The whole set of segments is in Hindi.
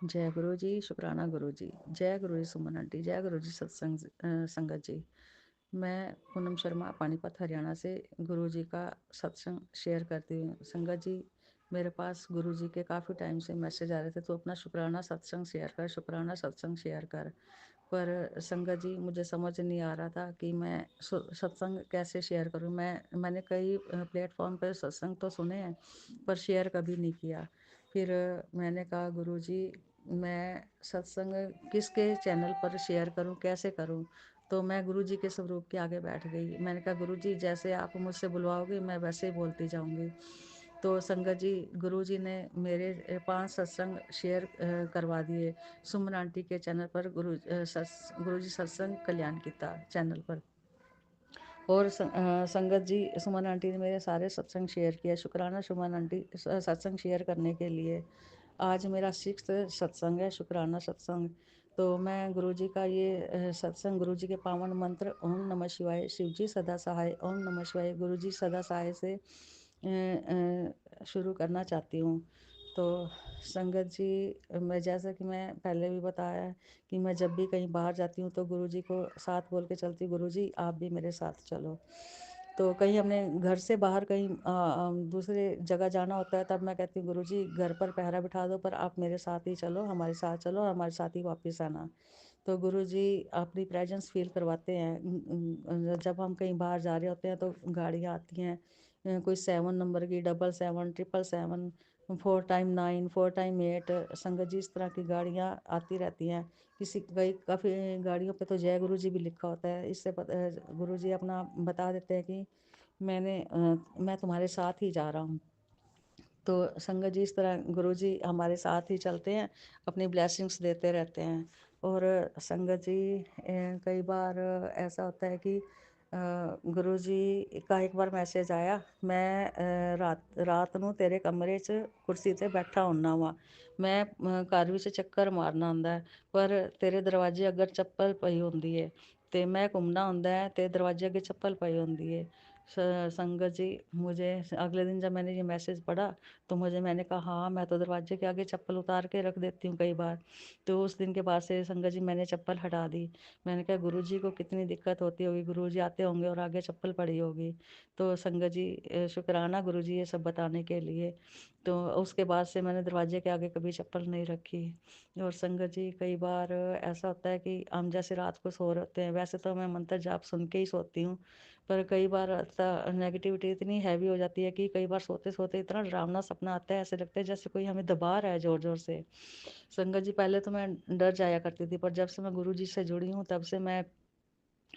जय गुरु जी, शुक्राना गुरु जी। जय गुरु जी सुमन आंटी, जय गुरु जी सत्संग संगत जी। मैं पूनम शर्मा पानीपत हरियाणा से गुरु जी का सत्संग शेयर करती हूँ। संगत जी, मेरे पास गुरु जी के काफ़ी टाइम से मैसेज आ रहे थे, तो अपना शुक्राना सत्संग शेयर कर, शुक्राना सत्संग शेयर कर। पर संगत जी, मुझे समझ नहीं आ रहा था कि मैं सत्संग कैसे शेयर करूँ। मैंने कई प्लेटफॉर्म पर सत्संग तो सुने हैं, पर शेयर कभी नहीं किया। फिर मैंने कहा गुरु जी, मैं सत्संग किसके चैनल पर शेयर करूं, कैसे करूं। तो मैं गुरु जी के स्वरूप के आगे बैठ गई। मैंने कहा गुरु जी, जैसे आप मुझसे बुलवाओगे मैं वैसे ही बोलती जाऊंगी। तो संगत जी, गुरु जी ने मेरे 5 सत्संग शेयर करवा दिए सुमन आंटी के चैनल पर, गुरु जी सत्संग कल्याण कीता चैनल पर। और संगत जी, सुमन आंटी ने मेरे सारे सत्संग शेयर किया। शुक्राना सुमन आंटी सत्संग शेयर करने के लिए। आज मेरा 6th सत्संग है, शुक्राना सत्संग। तो मैं गुरु जी का ये सत्संग, गुरु जी के पावन मंत्र ओम नमः शिवाय, शिव जी सदा सहाय, ओम नमः शिवाय, गुरु जी सदा सहाय से शुरू करना चाहती हूँ। तो संगत जी, जैसा कि मैं पहले भी बताया है कि मैं जब भी कहीं बाहर जाती हूँ तो गुरु जी को साथ बोल के चलती हूँ, गुरु जी आप भी मेरे साथ चलो। तो कहीं हमने घर से बाहर कहीं दूसरे जगह जाना होता है, तब मैं कहती हूँ गुरु जी घर पर पहरा बिठा दो, पर आप मेरे साथ ही चलो, हमारे साथ चलो और हमारे साथ ही वापस आना। तो गुरु जी अपनी प्रेजेंस फील करवाते हैं। जब हम कहीं बाहर जा रहे होते हैं तो गाड़ियाँ आती हैं, कोई 7 नंबर की, 777, 777, 4 टाइम 9, 4 टाइम 8, संगत जी इस तरह की गाड़ियाँ आती रहती हैं। कई काफ़ी गाड़ियों पे तो जय गुरु जी भी लिखा होता है। इससे गुरु जी अपना बता देते हैं कि मैं तुम्हारे साथ ही जा रहा हूँ। तो संगत जी, इस तरह गुरु जी हमारे साथ ही चलते हैं, अपनी ब्लेसिंग्स देते रहते हैं। और संगत जी, कई बार ऐसा होता है कि गुरु जी का एक बार मैसेज आया, मैं रात ਨੂੰ तेरे कमरे 'ਚ कुर्सी ते बैठा ਹੁੰਨਾ ਵਾ। ਮੈਂ ਘਰ ਵਿੱਚ ਚੱਕਰ ਮਾਰਨਾ ਹੁੰਦਾ ਹੈ, पर तेरे दरवाजे अगर चप्पल पई ਹੁੰਦੀ है, ਤੇ मैं घूमना ਹੁੰਦਾ है ते दरवाजे अगे चप्पल पई ਹੁੰਦੀ है। संगत जी, मुझे अगले दिन जब मैंने ये मैसेज पढ़ा तो मैंने कहा हाँ, मैं तो दरवाजे के आगे चप्पल उतार के रख देती हूँ कई बार। तो उस दिन के बाद से संगत जी मैंने चप्पल हटा दी। मैंने कहा गुरु जी को कितनी दिक्कत होती होगी, गुरु जी आते होंगे और आगे चप्पल पड़ी होगी। तो संगत जी, शुक्राना गुरु जी ये सब बताने के लिए। तो उसके बाद से मैंने दरवाजे के आगे कभी चप्पल नहीं रखी। और संगत जी, कई बार ऐसा होता है कि हम जैसे रात को सो रहे होते हैं, वैसे तो मैं मंत्र जाप सुन के ही सोती हूँ, पर कई बार ऐसा नेगेटिविटी इतनी हैवी हो जाती है कि कई बार सोते सोते इतना डरावना सपना आता है, ऐसे लगता है जैसे कोई हमें दबा रहा है जोर जोर से। संगत जी, पहले तो मैं डर जाया करती थी, पर जब से मैं गुरु जी से जुड़ी हूँ तब से मैं,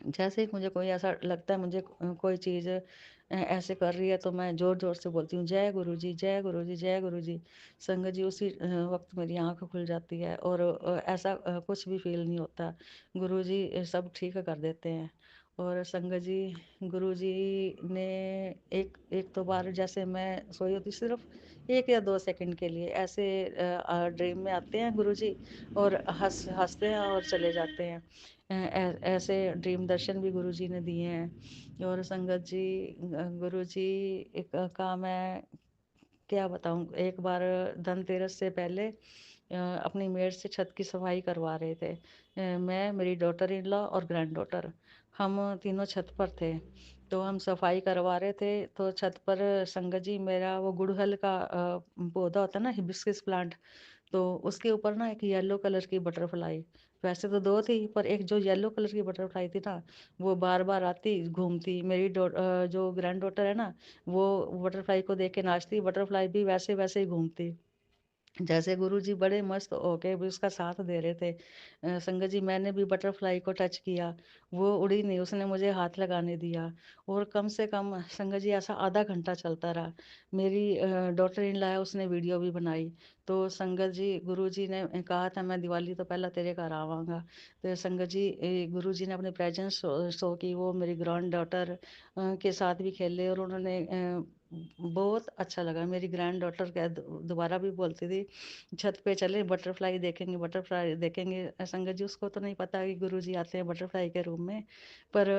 जैसे ही मुझे कोई ऐसा लगता है, मुझे कोई चीज़ ऐसे कर रही है, तो मैं ज़ोर ज़ोर से बोलती हूँ जय गुरु जी, जय गुरु जी, जय गुरु जी। संगत जी, उसी वक्त मेरी आँख खुल जाती है और ऐसा कुछ भी फील नहीं होता। गुरु जी सब ठीक कर देते हैं। और संगत जी, गुरु जी ने एक एक तो बार, जैसे मैं सोई होती, सिर्फ 1 या 2 सेकंड के लिए ऐसे ड्रीम में आते हैं गुरु जी, और हंसते हैं और चले जाते हैं। ऐसे ड्रीम दर्शन भी गुरु जी ने दिए हैं। और संगत जी, गुरु जी का मैं क्या बताऊँ, एक बार धनतेरस से पहले अपनी मेड से छत की सफाई करवा रहे थे। मैं, मेरी डॉटर इन लॉ और ग्रैंड डॉटर, हम तीनों छत पर थे। तो हम सफाई करवा रहे थे, तो छत पर संगत जी, मेरा वो गुड़हल का पौधा होता है ना, हिबिस्कस प्लांट, तो उसके ऊपर ना एक येलो कलर की बटरफ्लाई, वैसे तो 2 थी, पर एक जो येलो कलर की बटरफ्लाई थी ना, वो बार-बार आती, घूमती। जो ग्रैंड डॉटर है ना, वो बटरफ्लाई को देख के नाचती, बटरफ्लाई भी वैसे-वैसे ही घूमती। जैसे गुरुजी बड़े मस्त होके भी उसका साथ दे रहे थे। संगत जी, मैंने भी बटरफ्लाई को टच किया, वो उड़ी नहीं, उसने मुझे हाथ लगाने दिया। और कम से कम संगत जी ऐसा आधा घंटा चलता रहा। मेरी डॉटर इन लॉ है, उसने वीडियो भी बनाई। तो संगत जी, गुरुजी ने कहा था मैं दिवाली तो पहले तेरे घर आवांगा। तो संगत जी, गुरुजी ने अपनी प्रेजेंस शो की, वो मेरी ग्रैंड डॉटर के साथ भी खेले, और उन्होंने बहुत अच्छा लगा। मेरी ग्रैंड डॉटर क्या दोबारा भी बोलती थी, छत पे चले बटरफ्लाई देखेंगे, बटरफ्लाई देखेंगे। संगत जी उसको तो नहीं पता कि गुरुजी आते हैं बटरफ्लाई के रूप में, पर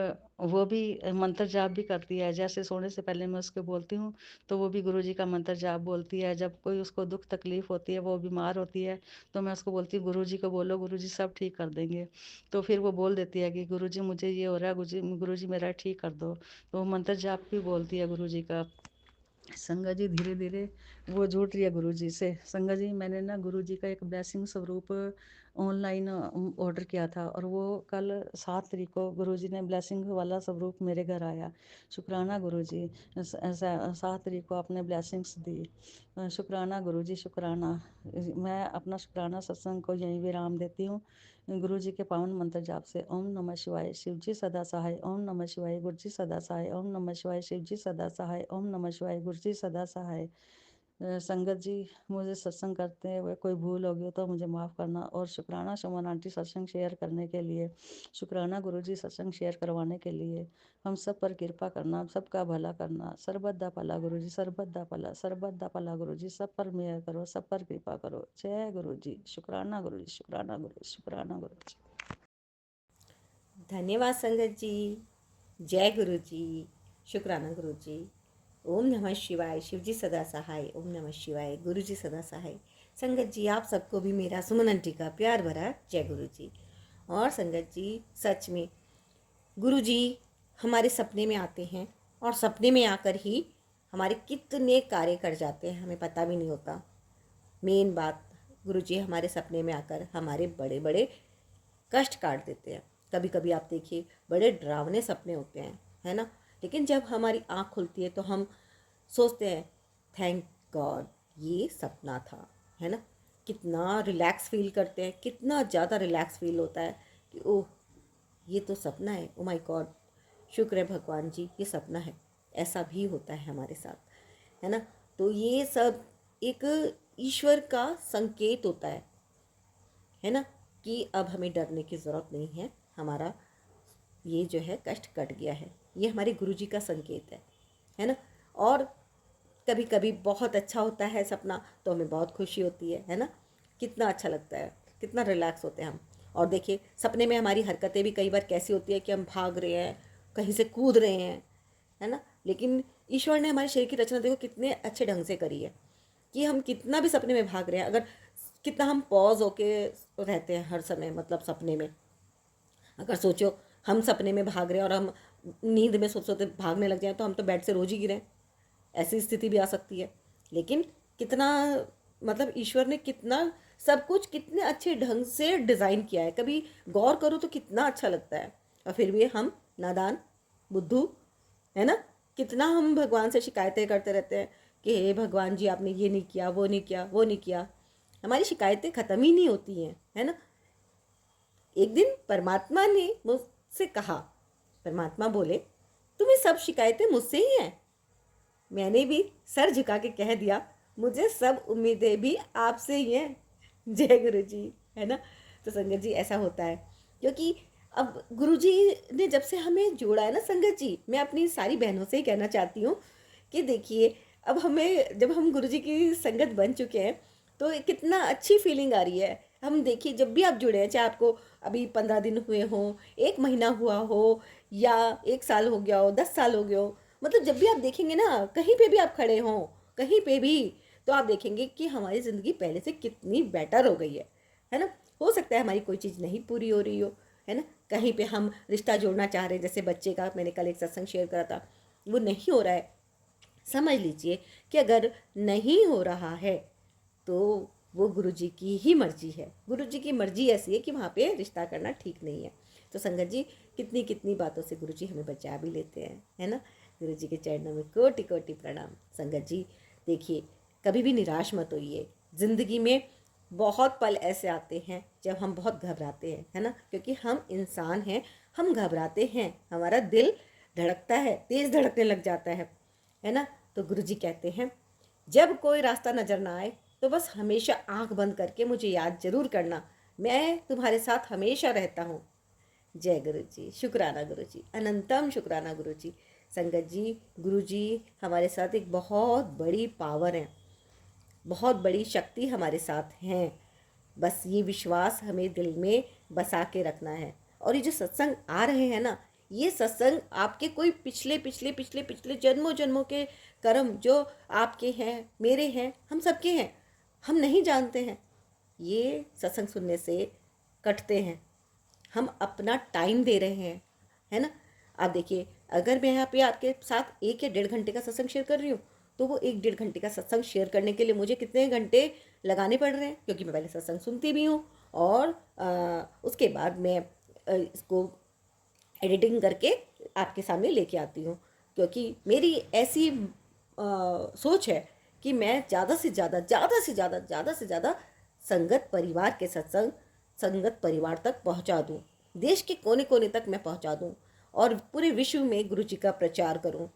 वो भी मंत्र जाप भी करती है। जैसे सोने से पहले मैं उसको बोलती हूँ तो वो भी गुरुजी का मंत्र जाप बोलती है। जब कोई उसको दुख तकलीफ होती है, वो बीमार होती है, तो मैं उसको बोलती हूँ गुरुजी को बोलो, गुरुजी सब ठीक कर देंगे। तो फिर वो बोल देती है कि गुरुजी मुझे ये हो रहा है, गुरुजी गुरुजी मेरा ठीक कर दो। तो वो मंत्र जाप भी बोलती है गुरुजी का। संगत जी धीरे धीरे वो जुड़ रही है गुरु जी से। संगत जी मैंने ना गुरु जी का एक ब्लेसिंग स्वरूप ऑनलाइन ऑर्डर किया था, और वो कल 7 तारीख को गुरु जी ने ब्लेसिंग वाला स्वरूप मेरे घर आया। शुक्राना गुरु जी, 7 तारीख को आपने ब्लेसिंग्स दी। शुक्राना गुरु जी, शुक्राना। मैं अपना शुक्राना सत्संग को यहीं विराम देती हूँ। गुरु जी के पावन मंत्र जाप से ओम नमः शिवाय, शिव जी सदा सहाय, ओम नमः शिवाय, गुरु जी सदा सहाय, ओम नमः शिवाय, शिव जी सदा सहाय, ओम नमः शिवाय, गुरु जी सदा सहाय। संगत जी मुझे सत्संग करते हुए कोई भूल होगी तो मुझे माफ़ करना। और शुक्राना सुमन आंटी सत्संग शेयर करने के लिए, शुक्राना गुरु जी सत्संग शेयर करवाने के लिए। हम सब पर कृपा करना, सबका भला करना। सरबत दा भला गुरु जी, सरबत दा भला, सरबत दा भला गुरु जी। सब पर मेहर करो, सब पर कृपा करो। जय गुरु जी। शुक्राना गुरु जी, शुक्राना गुरु जी, शुक्राना गुरु जी। धन्यवाद संगत जी। जय गुरु जी। शुक्राना गुरु जी। ओम नमः शिवाय, शिव जी सदा सहाय, ओम नमः शिवाय, गुरु जी सदा सहाय। संगत जी आप सबको भी मेरा सुमन आंटी का प्यार भरा जय गुरु जी। और संगत जी सच में गुरु जी हमारे सपने में आते हैं, और सपने में आकर ही हमारे कितने कार्य कर जाते हैं हमें पता भी नहीं होता। मेन बात, गुरु जी हमारे सपने में आकर हमारे बड़े बड़े कष्ट काट देते हैं। कभी कभी आप देखिए बड़े डरावने सपने होते हैं, है ना, लेकिन जब हमारी आँख खुलती है तो हम सोचते हैं थैंक गॉड ये सपना था, है ना। कितना रिलैक्स फील करते हैं, कितना ज़्यादा रिलैक्स फील होता है कि ओह ये तो सपना है, ओ माय गॉड, शुक्र है भगवान जी ये सपना है। ऐसा भी होता है हमारे साथ, है ना। तो ये सब एक ईश्वर का संकेत होता है ना, कि अब हमें डरने की ज़रूरत नहीं है, हमारा ये जो है कष्ट कट गया है। ये हमारे गुरुजी का संकेत है ना। और कभी कभी बहुत अच्छा होता है सपना तो हमें बहुत खुशी होती है ना। कितना अच्छा लगता है, कितना रिलैक्स होते हैं हम। और देखिए सपने में हमारी हरकतें भी कई बार कैसी होती है कि हम भाग रहे हैं, कहीं से कूद रहे हैं, है ना। लेकिन ईश्वर ने हमारे शरीर की रचना देखो कितने अच्छे ढंग से करी है कि हम कितना भी सपने में भाग रहे हैं, अगर कितना हम पॉज होके रहते हैं हर समय, मतलब सपने में अगर सोचो हम सपने में भाग रहे हैं और हम नींद में सोते सोते भागने लग जाए तो हम तो बेड से रोज ही गिरें, ऐसी स्थिति भी आ सकती है। लेकिन कितना, मतलब ईश्वर ने कितना सब कुछ कितने अच्छे ढंग से डिज़ाइन किया है, कभी गौर करो तो कितना अच्छा लगता है। और फिर भी हम नादान बुद्धू, है ना, कितना हम भगवान से शिकायतें करते रहते हैं कि हे भगवान जी आपने ये नहीं किया, वो नहीं किया, वो नहीं किया। हमारी शिकायतें ख़त्म ही नहीं होती हैं, है ना। एक दिन परमात्मा ने मुझसे कहा, परमात्मा बोले तुम्हें सब शिकायतें मुझसे ही हैं। मैंने भी सर झुका के कह दिया मुझे सब उम्मीदें भी आपसे ही हैं। जय गुरु जी, है ना। तो संगत जी ऐसा होता है क्योंकि अब गुरु जी ने जब से हमें जोड़ा है ना संगत जी, मैं अपनी सारी बहनों से ही कहना चाहती हूँ कि देखिए अब हमें, जब हम गुरु जी की संगत बन चुके हैं तो कितना अच्छी फीलिंग आ रही है। हम देखिए जब भी आप जुड़े हैं, चाहे आपको अभी 15 दिन हुए हों, 1 महीना हुआ हो, या 1 साल हो गया हो, 10 साल हो गया हो, मतलब जब भी आप देखेंगे ना, कहीं पे भी आप खड़े हों, कहीं पे भी, तो आप देखेंगे कि हमारी ज़िंदगी पहले से कितनी बेटर हो गई है ना। हो सकता है हमारी कोई चीज़ नहीं पूरी हो रही हो, है ना, कहीं पे हम रिश्ता जोड़ना चाह रहे हैं, जैसे बच्चे का मैंने कल एक सत्संग शेयर करा था, वो नहीं हो रहा है। समझ लीजिए कि अगर नहीं हो रहा है तो वो गुरुजी की ही मर्जी है। गुरुजी की मर्जी ऐसी है कि वहाँ पे रिश्ता करना ठीक नहीं है। तो संगत जी कितनी कितनी बातों से गुरुजी हमें बचा भी लेते हैं, है ना। गुरुजी के चरणों में कोटि कोटि प्रणाम। संगत जी देखिए कभी भी निराश मत होइए। ज़िंदगी में बहुत पल ऐसे आते हैं जब हम बहुत घबराते हैं, है ना, क्योंकि हम इंसान हैं, हम घबराते हैं, हमारा दिल धड़कता है, तेज़ धड़कने लग जाता है ना। तो गुरुजी कहते हैं जब कोई रास्ता नज़र ना आए तो बस हमेशा आंख बंद करके मुझे याद जरूर करना, मैं तुम्हारे साथ हमेशा रहता हूँ। जय गुरु जी, शुक्राना गुरु जी, अनंतम शुक्राना गुरु जी। संगत जी, गुरु जी हमारे साथ एक बहुत बड़ी पावर है, बहुत बड़ी शक्ति हमारे साथ हैं। बस ये विश्वास हमें दिल में बसा के रखना है। और ये जो सत्संग आ रहे हैं ना, ये सत्संग आपके कोई पिछले पिछले पिछले पिछले जन्मों जन्मों के कर्म जो आपके हैं, मेरे हैं, हम सबके हैं, हम नहीं जानते हैं। ये सत्संग सुनने से कटते हैं। हम अपना टाइम दे रहे हैं, है ना। आप देखिए, अगर मैं यहाँ पे आपके साथ 1 या 1.5 घंटे का सत्संग शेयर कर रही हूँ, तो वो 1 डेढ़ घंटे का सत्संग शेयर करने के लिए मुझे कितने घंटे लगाने पड़ रहे हैं, क्योंकि मैं पहले सत्संग सुनती भी हूँ और उसके बाद मैं इसको एडिटिंग करके आपके सामने लेके आती हूँ। क्योंकि मेरी ऐसी सोच है कि मैं ज़्यादा से ज़्यादा ज़्यादा से ज़्यादा ज़्यादा से ज़्यादा संगत परिवार के सत्संग संगत परिवार तक पहुँचा दूँ, देश के कोने कोने तक मैं पहुँचा दूँ और पूरे विश्व में गुरु जी का प्रचार करूँ,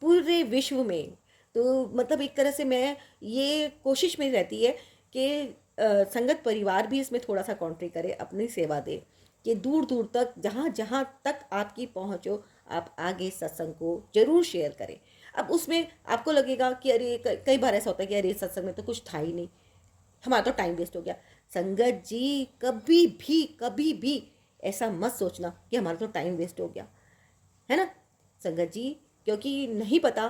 पूरे विश्व में। तो मतलब एक तरह से मैं ये कोशिश में रहती है कि संगत परिवार भी इसमें थोड़ा सा कॉन्ट्री करे, अपनी सेवा दे, कि दूर दूर तक जहाँ जहाँ तक आपकी पहुँच हो, आप आगे सत्संग को जरूर शेयर करें। अब उसमें आपको लगेगा कि अरे कई बार ऐसा होता है कि अरे सत्संग में तो कुछ था ही नहीं, हमारा तो टाइम वेस्ट हो गया। संगत जी, कभी भी ऐसा मत सोचना कि हमारा तो टाइम वेस्ट हो गया, है ना संगत जी। क्योंकि नहीं पता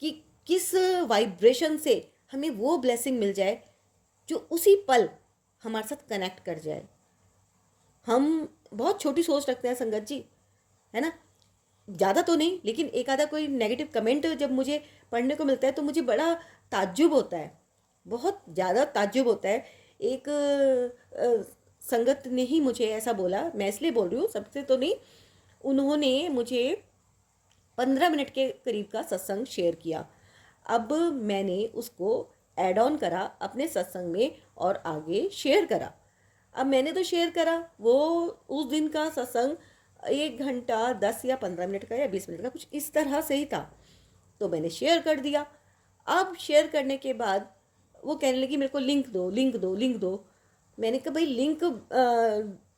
कि किस वाइब्रेशन से हमें वो ब्लेसिंग मिल जाए जो उसी पल हमारे साथ कनेक्ट कर जाए। हम बहुत छोटी सोच रखते हैं संगत जी, है ना। ज़्यादा तो नहीं, लेकिन एक आधा कोई नेगेटिव कमेंट जब मुझे पढ़ने को मिलता है तो मुझे बड़ा ताज्जुब होता है, बहुत ज़्यादा ताज्जुब होता है। एक संगत ने ही मुझे ऐसा बोला, मैं इसलिए बोल रही हूँ, सबसे तो नहीं, उन्होंने मुझे 15 मिनट के करीब का सत्संग शेयर किया। अब मैंने उसको ऐड ऑन करा अपने सत्संग में और आगे शेयर करा। अब मैंने तो शेयर करा, वो उस दिन का सत्संग 1 घंटा 10 या 15 मिनट का या 20 मिनट का कुछ इस तरह से ही था, तो मैंने शेयर कर दिया। अब शेयर करने के बाद वो कहने लगी मेरे को लिंक दो, लिंक दो, लिंक दो। मैंने कहा भाई लिंक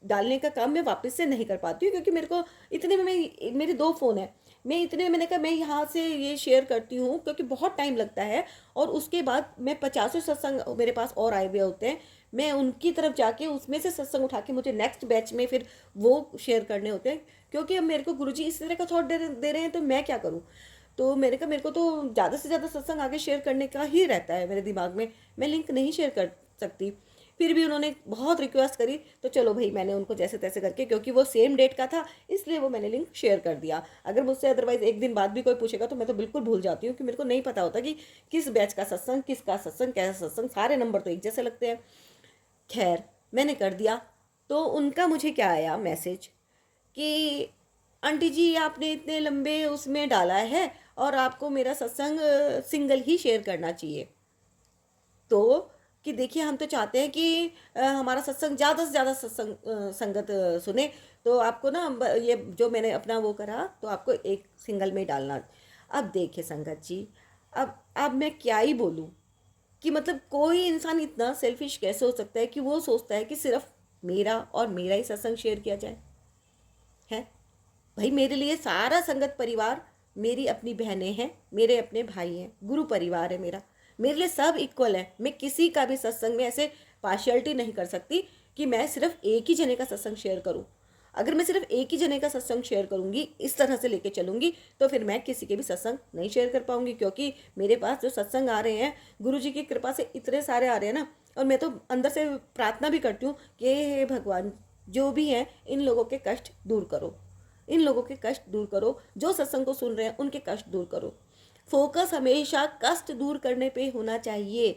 डालने का काम मैं वापस से नहीं कर पाती हूँ, क्योंकि मेरे को इतने में मेरे 2 फ़ोन हैं, मैं इतने में मैंने कहा मैं यहाँ से ये शेयर करती हूँ, क्योंकि बहुत टाइम लगता है। और उसके बाद मैं 50 सत्संग मेरे पास और आए हुए होते हैं, मैं उनकी तरफ जाके उसमें से सत्संग उठा के मुझे नेक्स्ट बैच में फिर वो शेयर करने होते हैं। क्योंकि अब मेरे को गुरुजी इस तरह का थॉट दे रहे हैं, तो मैं क्या करूँ। तो मैंने कहा मेरे को तो ज़्यादा से ज़्यादा सत्संग आगे शेयर करने का ही रहता है मेरे दिमाग में, मैं लिंक नहीं शेयर कर सकती। फिर भी उन्होंने बहुत रिक्वेस्ट करी, तो चलो भाई मैंने उनको जैसे तैसे करके, क्योंकि वो सेम डेट का था इसलिए वो मैंने लिंक शेयर कर दिया। अगर मुझसे अदरवाइज एक दिन बाद भी कोई पूछेगा तो मैं तो बिल्कुल भूल जाती हूँ, कि मेरे को नहीं पता होता कि किस बैच का सत्संग, किसका सत्संग, कैसा सत्संग, सारे नंबर तो एक जैसे लगते हैं। खैर मैंने कर दिया। तो उनका मुझे क्या आया मैसेज कि आंटी जी आपने इतने लंबे उसमें डाला है और आपको मेरा सत्संग सिंगल ही शेयर करना चाहिए। तो कि देखिए हम तो चाहते हैं कि हमारा सत्संग ज़्यादा से ज़्यादा सत्संग संगत सुने, तो आपको ना ये जो मैंने अपना वो करा, तो आपको एक सिंगल में डालना। अब देखिए संगत जी, अब मैं क्या ही बोलूँ कि मतलब कोई इंसान इतना सेल्फिश कैसे हो सकता है कि वो सोचता है कि सिर्फ मेरा और मेरा ही सत्संग शेयर किया जाए। है भाई, मेरे लिए सारा संगत परिवार, मेरी अपनी बहनें हैं, मेरे अपने भाई हैं, गुरु परिवार है मेरा, मेरे लिए सब इक्वल है। मैं किसी का भी सत्संग में ऐसे पार्शियलिटी नहीं कर सकती कि मैं सिर्फ एक ही जने का सत्संग शेयर करूं। अगर मैं सिर्फ एक ही जने का सत्संग शेयर करूंगी, इस तरह से लेके चलूंगी, तो फिर मैं किसी के भी सत्संग नहीं शेयर कर पाऊंगी। क्योंकि मेरे पास जो सत्संग आ रहे हैं, गुरु जी की कृपा से इतने सारे आ रहे हैं ना, और मैं तो अंदर से प्रार्थना भी करती हूँ कि हे भगवान, जो भी हैं इन लोगों के कष्ट दूर करो, इन लोगों के कष्ट दूर करो, जो सत्संग को सुन रहे हैं उनके कष्ट दूर करो। फोकस हमेशा कष्ट दूर करने पे होना चाहिए,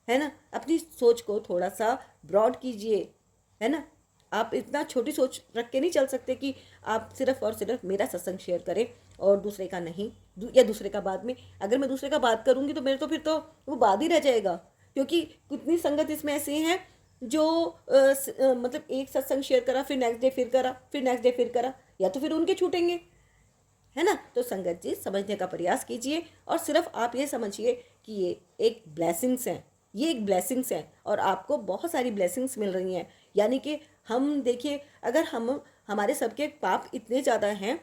है ना। अपनी सोच को थोड़ा सा ब्रॉड कीजिए, है ना। आप इतना छोटी सोच रख के नहीं चल सकते कि आप सिर्फ और सिर्फ मेरा सत्संग शेयर करें और दूसरे का नहीं, या दूसरे का बाद में। अगर मैं दूसरे का बात करूंगी तो मेरे तो फिर तो वो बाद ही रह जाएगा। क्योंकि कितनी संगत इसमें ऐसी हैं जो मतलब एक सत्संग शेयर करा, फिर नेक्स्ट डे फिर करा, फिर नेक्स्ट डे फिर करा, या तो फिर उनके छूटेंगे, है ना। तो संगत जी समझने का प्रयास कीजिए, और सिर्फ आप ये समझिए कि ये एक ब्लेसिंग्स हैं, ये एक ब्लेसिंग्स हैं, और आपको बहुत सारी ब्लेसिंग्स मिल रही हैं। यानी कि हम देखिए, अगर हम हमारे सबके पाप इतने ज़्यादा हैं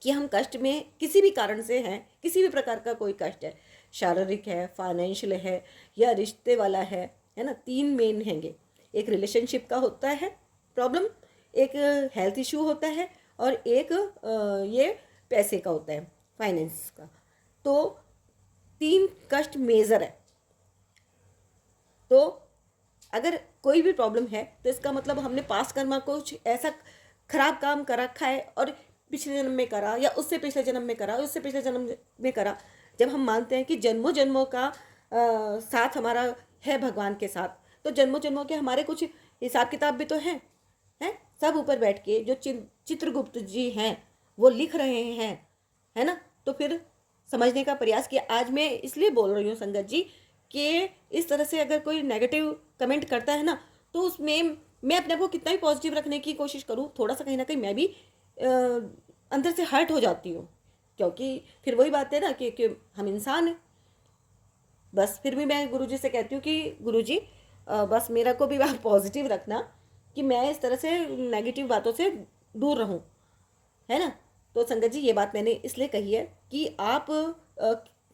कि हम कष्ट में किसी भी कारण से हैं, किसी भी प्रकार का कोई कष्ट है, शारीरिक है, फाइनेंशियल है, या रिश्ते वाला है ना। तीन मेन हैंगे, एक रिलेशनशिप का होता है प्रॉब्लम, एक हेल्थ इशू होता है, और एक ये पैसे का होता है, फाइनेंस का। तो तीन कष्ट मेजर है। तो अगर कोई भी प्रॉब्लम है तो इसका मतलब हमने पास्ट कर्मा कुछ ऐसा खराब काम कर रखा है, और पिछले जन्म में करा, या उससे पिछले जन्म में करा, उससे पिछले जन्म में करा। जब हम मानते हैं कि जन्मों जन्मों का साथ हमारा है भगवान के साथ, तो जन्मों जन्मों के हमारे कुछ हिसाब किताब भी तो हैं। सब ऊपर बैठ के जो चित्रगुप्त जी हैं वो लिख रहे हैं, है ना। तो फिर समझने का प्रयास किया। आज मैं इसलिए बोल रही हूँ संगत जी कि इस तरह से अगर कोई नेगेटिव कमेंट करता है ना, तो उसमें मैं अपने आप को कितना भी पॉजिटिव रखने की कोशिश करूँ, थोड़ा सा कहीं ना कहीं मैं भी अंदर से हर्ट हो जाती हूँ। क्योंकि फिर वही बात है ना कि हम इंसान हैं। बस फिर भी मैं गुरुजी से कहती हूँ कि गुरुजी बस मेरा को भी आप पॉजिटिव रखना, कि मैं इस तरह से नेगेटिव बातों से दूर रहूँ, है ना। तो संगत जी ये बात मैंने इसलिए कही है कि आप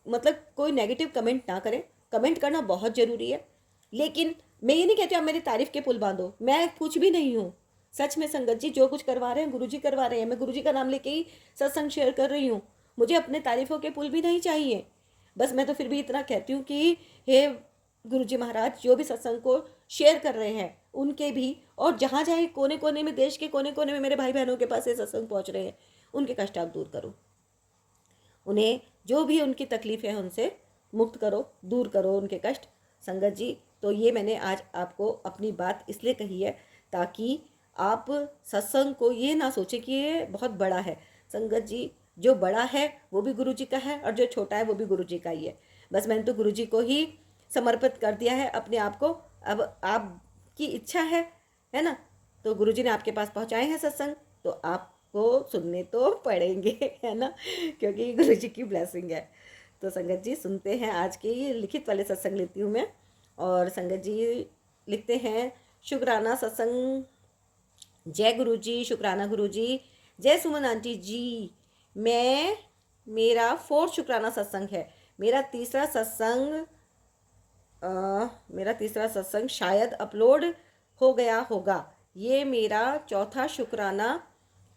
मतलब कोई नेगेटिव कमेंट ना करें। कमेंट करना बहुत ज़रूरी है, लेकिन मैं ये नहीं कहती आप मेरी तारीफ़ के पुल बांधो, मैं कुछ भी नहीं हूँ। सच में संगत जी जो कुछ करवा रहे हैं गुरुजी करवा रहे हैं, मैं गुरुजी का नाम लेके ही सत्संग शेयर कर रही हूँ। मुझे अपने तारीफ़ों के पुल भी नहीं चाहिए। बस मैं तो फिर भी इतना कहती हूँ कि हे गुरुजी महाराज, जो भी सत्संग को शेयर कर रहे हैं उनके भी, और जहाँ जहाँ कोने कोने में, देश के कोने कोने में मेरे भाई बहनों के पास ये सत्संग पहुँच रहे हैं, उनके कष्ट आप दूर करो। उन्हें जो भी उनकी तकलीफ है उनसे मुक्त करो, दूर करो उनके कष्ट। संगत जी तो ये मैंने आज आपको अपनी बात इसलिए कही है ताकि आप सत्संग को ये ना सोचें कि ये बहुत बड़ा है। संगत जी जो बड़ा है वो भी गुरु जी का है, और जो छोटा है वो भी गुरु जी का ही है। बस मैंने तो गुरु जी को ही समर्पित कर दिया है अपने आप को। अब आपकी इच्छा है ना। तो गुरु जी ने आपके पास पहुँचाए हैं सत्संग, तो आपको सुनने तो पड़ेंगे, है ना, क्योंकि गुरु जी की ब्लेसिंग है। तो संगत जी सुनते हैं आज के ये लिखित वाले सत्संग लेती हूँ मैं। और संगत जी लिखते हैं, शुक्राना सत्संग, जय गुरु जी, शुक्राना गुरु जी, जय सुमन आंटी जी। मैं मेरा 4th शुक्राना सत्संग है। मेरा तीसरा सत्संग शायद अपलोड हो गया होगा। ये मेरा 4था शुक्राना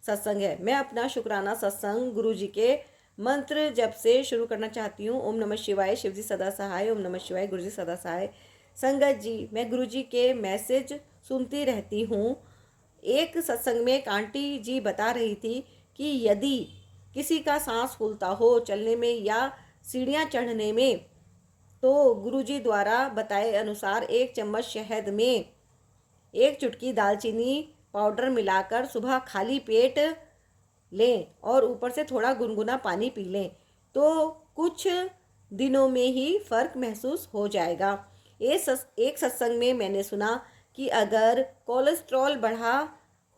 सत्संग है। मैं अपना शुक्राना सत्संग गुरु जी के मंत्र जप से शुरू करना चाहती हूँ। ओम नमः शिवाय, शिव जी सदा सहाय। ओम नमः शिवाय, गुरु जी सदा सहाय। संगत जी मैं गुरु जी के मैसेज सुनती रहती हूँ। एक सत्संग में एक आंटी जी बता रही थी कि यदि किसी का सांस फूलता हो चलने में या सीढ़ियाँ चढ़ने में, तो गुरुजी द्वारा बताए अनुसार 1 चम्मच शहद में 1 चुटकी दालचीनी पाउडर मिलाकर सुबह खाली पेट लें, और ऊपर से थोड़ा गुनगुना पानी पी लें, तो कुछ दिनों में ही फर्क महसूस हो जाएगा। एक सत्संग में मैंने सुना कि अगर कोलेस्ट्रॉल बढ़ा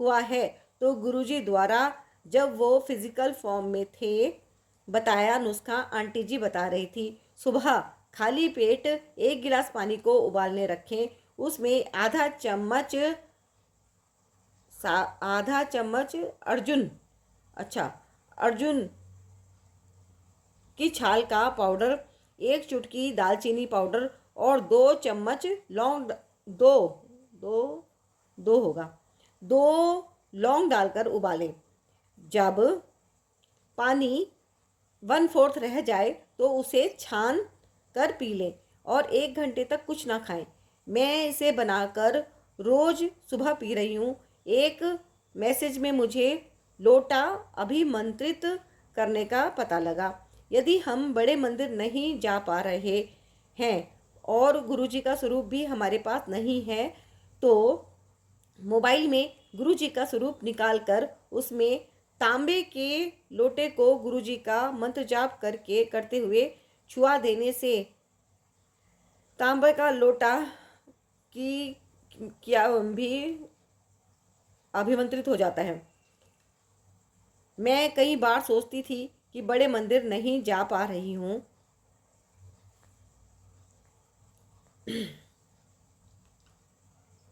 हुआ है तो गुरुजी द्वारा, जब वो फिजिकल फॉर्म में थे, बताया नुस्खा आंटी जी बता रही थी। सुबह खाली पेट 1 गिलास पानी को उबालने रखें, उसमें आधा चम्मच अर्जुन की छाल का पाउडर, 1 चुटकी दालचीनी पाउडर, और 2 चम्मच लौंग, दो दो दो होगा 2 लौंग डालकर उबालें। जब पानी 1/4 रह जाए तो उसे छान कर पी लें, और 1 घंटे तक कुछ ना खाएं। मैं इसे बनाकर रोज़ सुबह पी रही हूँ। एक मैसेज में मुझे लोटा अभिमंत्रित करने का पता लगा। यदि हम बड़े मंदिर नहीं जा पा रहे हैं और गुरुजी का स्वरूप भी हमारे पास नहीं है, तो मोबाइल में गुरुजी का स्वरूप निकाल कर उसमें तांबे के लोटे को गुरुजी का मंत्र जाप करते हुए छुआ देने से तांबे का लोटा की क्या भी अभिमंत्रित हो जाता है। मैं कई बार सोचती थी कि बड़े मंदिर नहीं जा पा रही हूँ,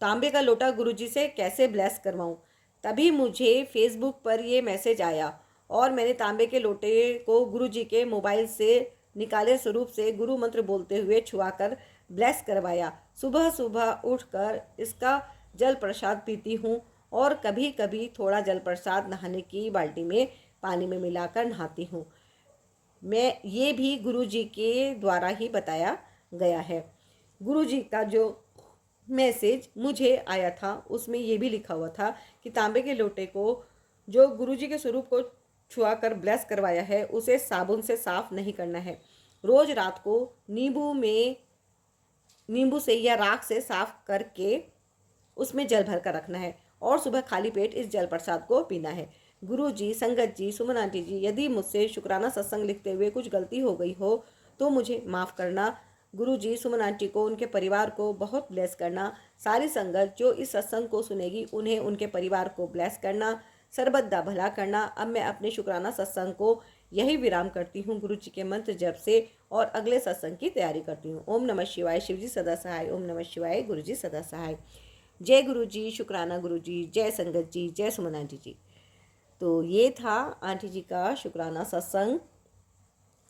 तांबे का लोटा गुरुजी से कैसे ब्लेस करवाऊँ। तभी मुझे फेसबुक पर ये मैसेज आया और मैंने तांबे के लोटे को गुरु जी के मोबाइल से निकाले स्वरूप से गुरु मंत्र बोलते हुए छुआकर ब्लेस करवाया। सुबह सुबह उठकर इसका जल प्रसाद पीती हूँ और कभी कभी थोड़ा जल प्रसाद नहाने की बाल्टी में पानी में मिलाकर नहाती हूँ। मैं ये भी गुरु जी के द्वारा ही बताया गया है। गुरु जी का जो मैसेज मुझे आया था उसमें ये भी लिखा हुआ था कि तांबे के लोटे को जो गुरु जी के स्वरूप को छुआ कर ब्लेस करवाया है उसे साबुन से साफ नहीं करना है। रोज रात को नींबू से या राख से साफ करके उसमें जल भर कर रखना है और सुबह खाली पेट इस जल प्रसाद को पीना है। गुरु जी, संगत जी, सुमन आंटी जी, यदि मुझसे शुक्राना सत्संग लिखते हुए कुछ गलती हो गई हो तो मुझे माफ़ करना। गुरु जी, सुमन आंटी को, उनके परिवार को बहुत ब्लेस करना। सारी संगत जो इस सत्संग को सुनेगी उन्हें, उनके परिवार को ब्लेस करना। सर्वदा भला करना। अब मैं अपने शुक्राना सत्संग को यही विराम करती हूँ गुरु जी के मंत्र जप से और अगले सत्संग की तैयारी करती हूँ। ओम नमः शिवाय। शिवजी सदा सहाय। ओम नमः शिवाय। गुरु जी सदा सहाय। जय गुरु जी, शुक्राना गुरु जी, जय संगत जी, जय सुमन आंटी जी। तो ये था आंटी जी का शुक्राना सत्संग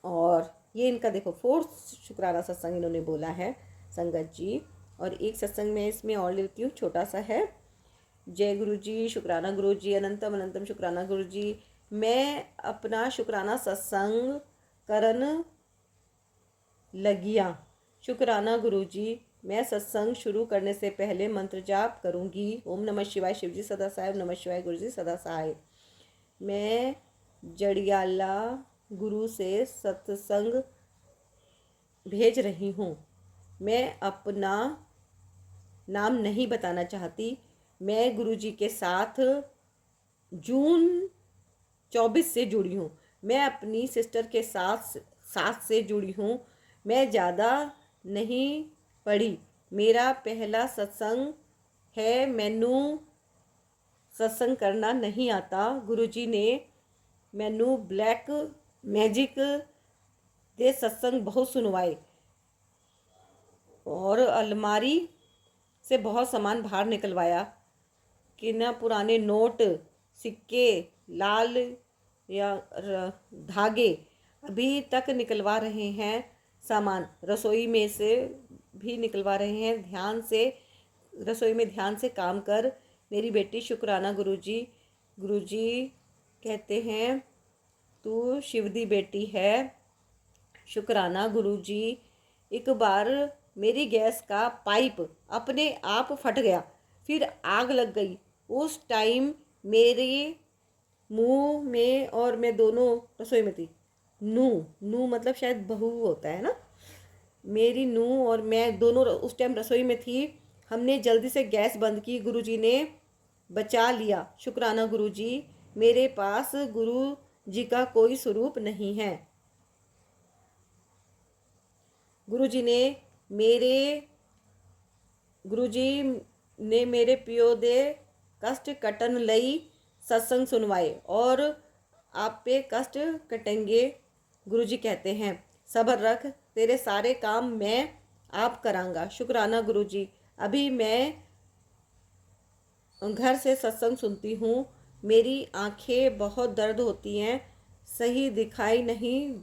और ये इनका देखो 4th शुक्राना सत्संग इन्होंने बोला है संगत जी। और एक सत्संग में इसमें और लेती हूँ, छोटा सा है। जय गुरु जी, शुक्राना गुरु जी, अनंतम अनंतम शुक्राना गुरु जी। मैं अपना शुक्राना सत्संग करन लगिया। शुक्राना गुरु जी, मैं सत्संग शुरू करने से पहले मंत्र जाप करूंगी। ओम नमः शिवाय। शिवजी सदा सहाय। ओम नमः शिवाय। गुरु जी सदा सहाय। मैं जड़ियाला गुरु से सत्संग भेज रही हूँ। मैं अपना नाम नहीं बताना चाहती। मैं गुरु जी के साथ जून 24 से जुड़ी हूँ। मैं अपनी सिस्टर के साथ से जुड़ी हूँ। मैं ज़्यादा नहीं पढ़ी। मेरा पहला सत्संग है। मैनू सत्संग करना नहीं आता। गुरुजी ने मैनू ब्लैक मैजिक दे सत्संग बहुत सुनवाए और अलमारी से बहुत सामान बाहर निकलवाया कि न पुराने नोट, सिक्के, लाल या धागे अभी तक निकलवा रहे हैं। सामान रसोई में से भी निकलवा रहे हैं। रसोई में ध्यान से काम कर मेरी बेटी। शुक्राना गुरुजी। गुरुजी कहते हैं तू शिवदी बेटी है। शुक्राना गुरुजी। एक बार मेरी गैस का पाइप अपने आप फट गया, फिर आग लग गई। उस टाइम मेरे मुंह में और मैं दोनों रसोई में थी। नू मतलब शायद बहू होता है ना। मेरी नू और मैं दोनों उस टाइम रसोई में थी। हमने जल्दी से गैस बंद की। गुरुजी ने बचा लिया। शुक्राना गुरुजी। मेरे पास गुरु जी का कोई स्वरूप नहीं है। गुरुजी ने मेरे पियो दे कष्ट कटन लई सत्संग सुनवाए और आप पे कष्ट कटेंगे। गुरुजी कहते हैं सब्र रख, तेरे सारे काम मैं आप करांगा। शुक्राना गुरुजी। अभी मैं घर से सत्संग सुनती हूँ। मेरी आंखें बहुत दर्द होती हैं। सही दिखाई नहीं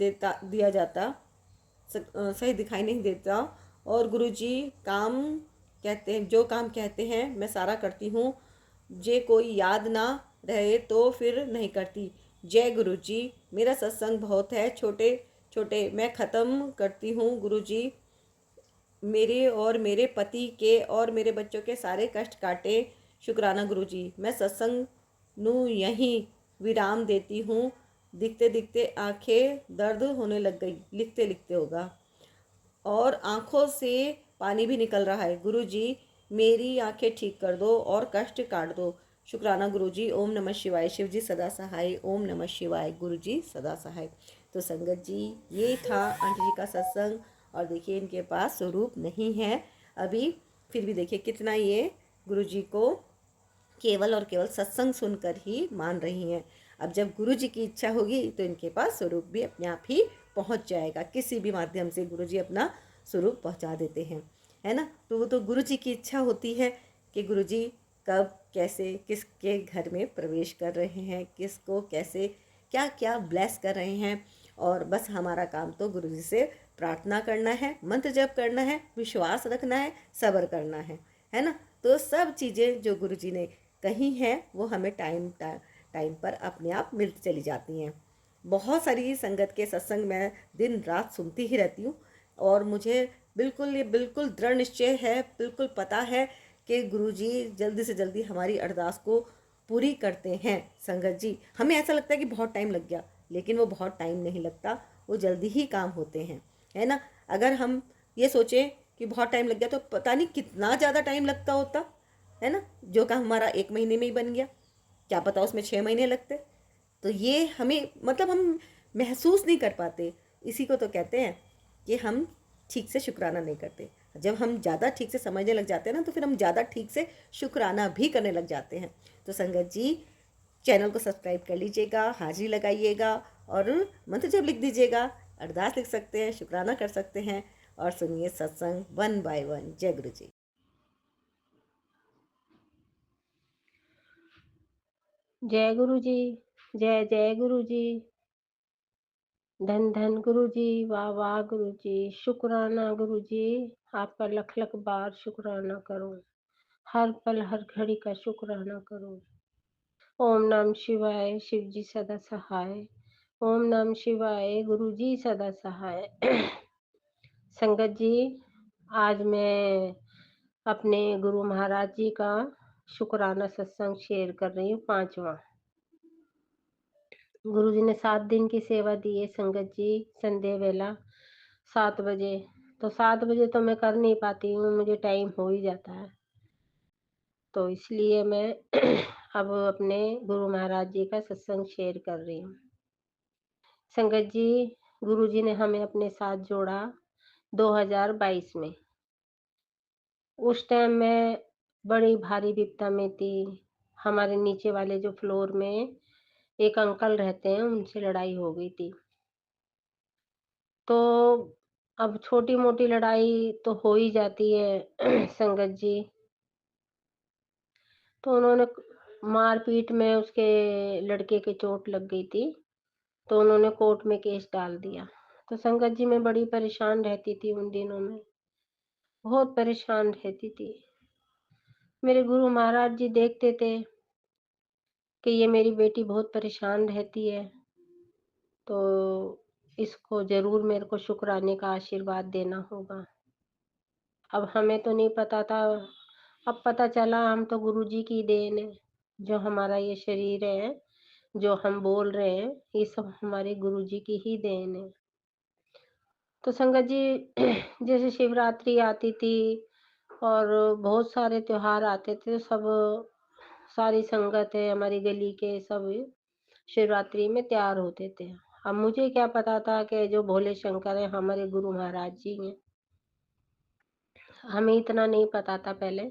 देता और गुरुजी जो काम कहते हैं मैं सारा करती हूँ। जे कोई याद ना रहे तो फिर नहीं करती। जय गुरुजी। मेरा सत्संग बहुत है छोटे छोटे, मैं ख़त्म करती हूँ। गुरुजी मेरे और मेरे पति के और मेरे बच्चों के सारे कष्ट काटे। शुक्राना गुरुजी। मैं सत्संग नू यहीं विराम देती हूँ। दिखते दिखते आंखें दर्द होने लग गई। लिखते लिखते होगा और आँखों से पानी भी निकल रहा है। गुरुजी मेरी आंखें ठीक कर दो और कष्ट काट दो। शुक्राना गुरुजी। ओम नमः शिवाय। शिवजी सदा सहाय। ओम नमः शिवाय। गुरुजी सदा सहाय। तो संगत जी ये था आंटी जी का सत्संग और देखिए इनके पास स्वरूप नहीं है अभी, फिर भी देखिए कितना ये गुरुजी को केवल और केवल सत्संग सुनकर ही मान रही हैं। अब जब गुरुजी की इच्छा होगी तो इनके पास स्वरूप भी अपने आप ही पहुंच जाएगा। किसी भी माध्यम से गुरुजी अपना स्वरूप पहुंचा देते हैं, है ना। तो वो तो गुरुजी की इच्छा होती है कि गुरुजी कब कैसे किसके घर में प्रवेश कर रहे हैं, किसको कैसे क्या क्या ब्लेस कर रहे हैं। और बस हमारा काम तो गुरु जी से प्रार्थना करना है, मंत्र जप करना है, विश्वास रखना है, सब्र करना है ना। तो सब चीज़ें जो गुरु जी ने कही हैं वो हमें टाइम पर अपने आप मिलती चली जाती हैं। बहुत सारी संगत के सत्संग मैं दिन रात सुनती ही रहती हूँ, और मुझे बिल्कुल ये बिल्कुल दृढ़ निश्चय है, बिल्कुल पता है कि गुरुजी जल्दी से जल्दी हमारी अरदास को पूरी करते हैं। संगत जी, हमें ऐसा लगता है कि बहुत टाइम लग गया, लेकिन वो बहुत टाइम नहीं लगता, वो जल्दी ही काम होते हैं, है ना। अगर हम ये सोचें कि बहुत टाइम लग गया तो पता नहीं कितना ज़्यादा टाइम लगता होता, है ना। जो काम हमारा 1 महीने में ही बन गया, क्या पता उसमें 6 महीने लगते। तो ये हमें मतलब हम महसूस नहीं कर पाते। इसी को तो कहते हैं कि हम ठीक से शुक्राना नहीं करते। जब हम ज़्यादा ठीक से समझने लग जाते हैं ना, तो फिर हम ज़्यादा ठीक से शुक्राना भी करने लग जाते हैं। तो संगत जी, चैनल को सब्सक्राइब कर लीजिएगा, हाजिरी लगाइएगा, और मंत्र जब लिख दीजिएगा, अरदास लिख सकते हैं, शुक्राना कर सकते हैं, और सुनिए सत्संग 1 बाय 1। जय गुरु जी। जय गुरु जी। जय जय गुरु जी। धन धन गुरु जी। वाह वाह गुरु जी। शुक्राना गुरु जी। आपका लख लख बार शुक्राना करो, हर पल हर घड़ी का शुक्राना करो। ओम नमः शिवाय, शिव जी सदा सहाय। ओम नमः शिवाय, गुरु जी सदा सहाय। संगत जी, आज मैं अपने गुरु महाराज जी का शुक्राना सत्संग शेयर कर रही हूँ, 5वां। गुरु जी ने 7 दिन की सेवा दी है संगत जी, संध्या वेला 7 बजे। तो 7 बजे तो मैं कर नहीं पाती हूँ, मुझे टाइम हो ही जाता है। तो इसलिए मैं अब अपने गुरु महाराज जी का सत्संग शेयर कर रही हूँ। संगत जी, गुरु जी ने हमें अपने साथ जोड़ा 2022 में। उस टाइम मैं बड़ी भारी विपदा में थी। हमारे नीचे वाले जो फ्लोर में एक अंकल रहते हैं, उनसे लड़ाई हो गई थी। तो अब छोटी-मोटी लड़ाई तो हो ही जाती है संगत जी। तो उन्होंने मार-पीट में उसके लड़के के चोट लग गई थी, तो उन्होंने कोर्ट में केस डाल दिया। तो संगत जी मैं बड़ी परेशान रहती थी उन दिनों में, बहुत परेशान रहती थी। मेरे गुरु महाराज जी देखते थे कि ये मेरी बेटी बहुत परेशान रहती है, तो इसको ज़रूर मेरे को शुक्राने का आशीर्वाद देना होगा। अब हमें तो नहीं पता था, अब पता चला हम तो गुरुजी की देन है। जो हमारा ये शरीर है, जो हम बोल रहे हैं, ये सब हमारे गुरुजी की ही देन है। तो संगत जी जैसे शिवरात्रि आती थी और बहुत सारे त्योहार आते थे, तो सब सारी संगत है हमारी गली के सब शिवरात्रि में तैयार होते थे। अब मुझे क्या पता था कि जो भोले शंकर हैं हमारे गुरु महाराज जी हैं। हमें इतना नहीं पता था पहले,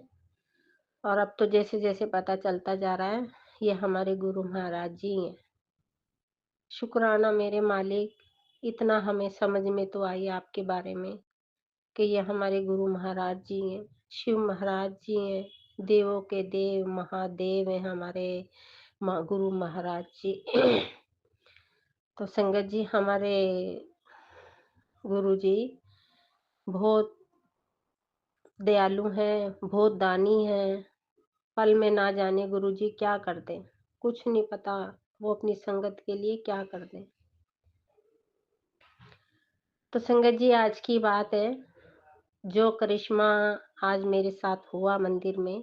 और अब तो जैसे-जैसे पता चलता जा रहा है, ये हमारे गुरु महाराज जी हैं। शुक्राना मेरे मालिक, इतना हमें समझ में तो आई आपके बारे में कि ये हमारे गुरु महाराज जी हैं, शिव महाराज जी हैं, देवों के देव, महादेव हैं हमारे गुरु महाराज जी। तो संगत जी, हमारे गुरु जी बहुत दयालु हैं, बहुत दानी हैं। पल में ना जाने गुरुजी क्या कर दें, कुछ नहीं पता वो अपनी संगत के लिए क्या कर दें। तो संगत जी, आज की बात है, जो करिश्मा आज मेरे साथ हुआ मंदिर में,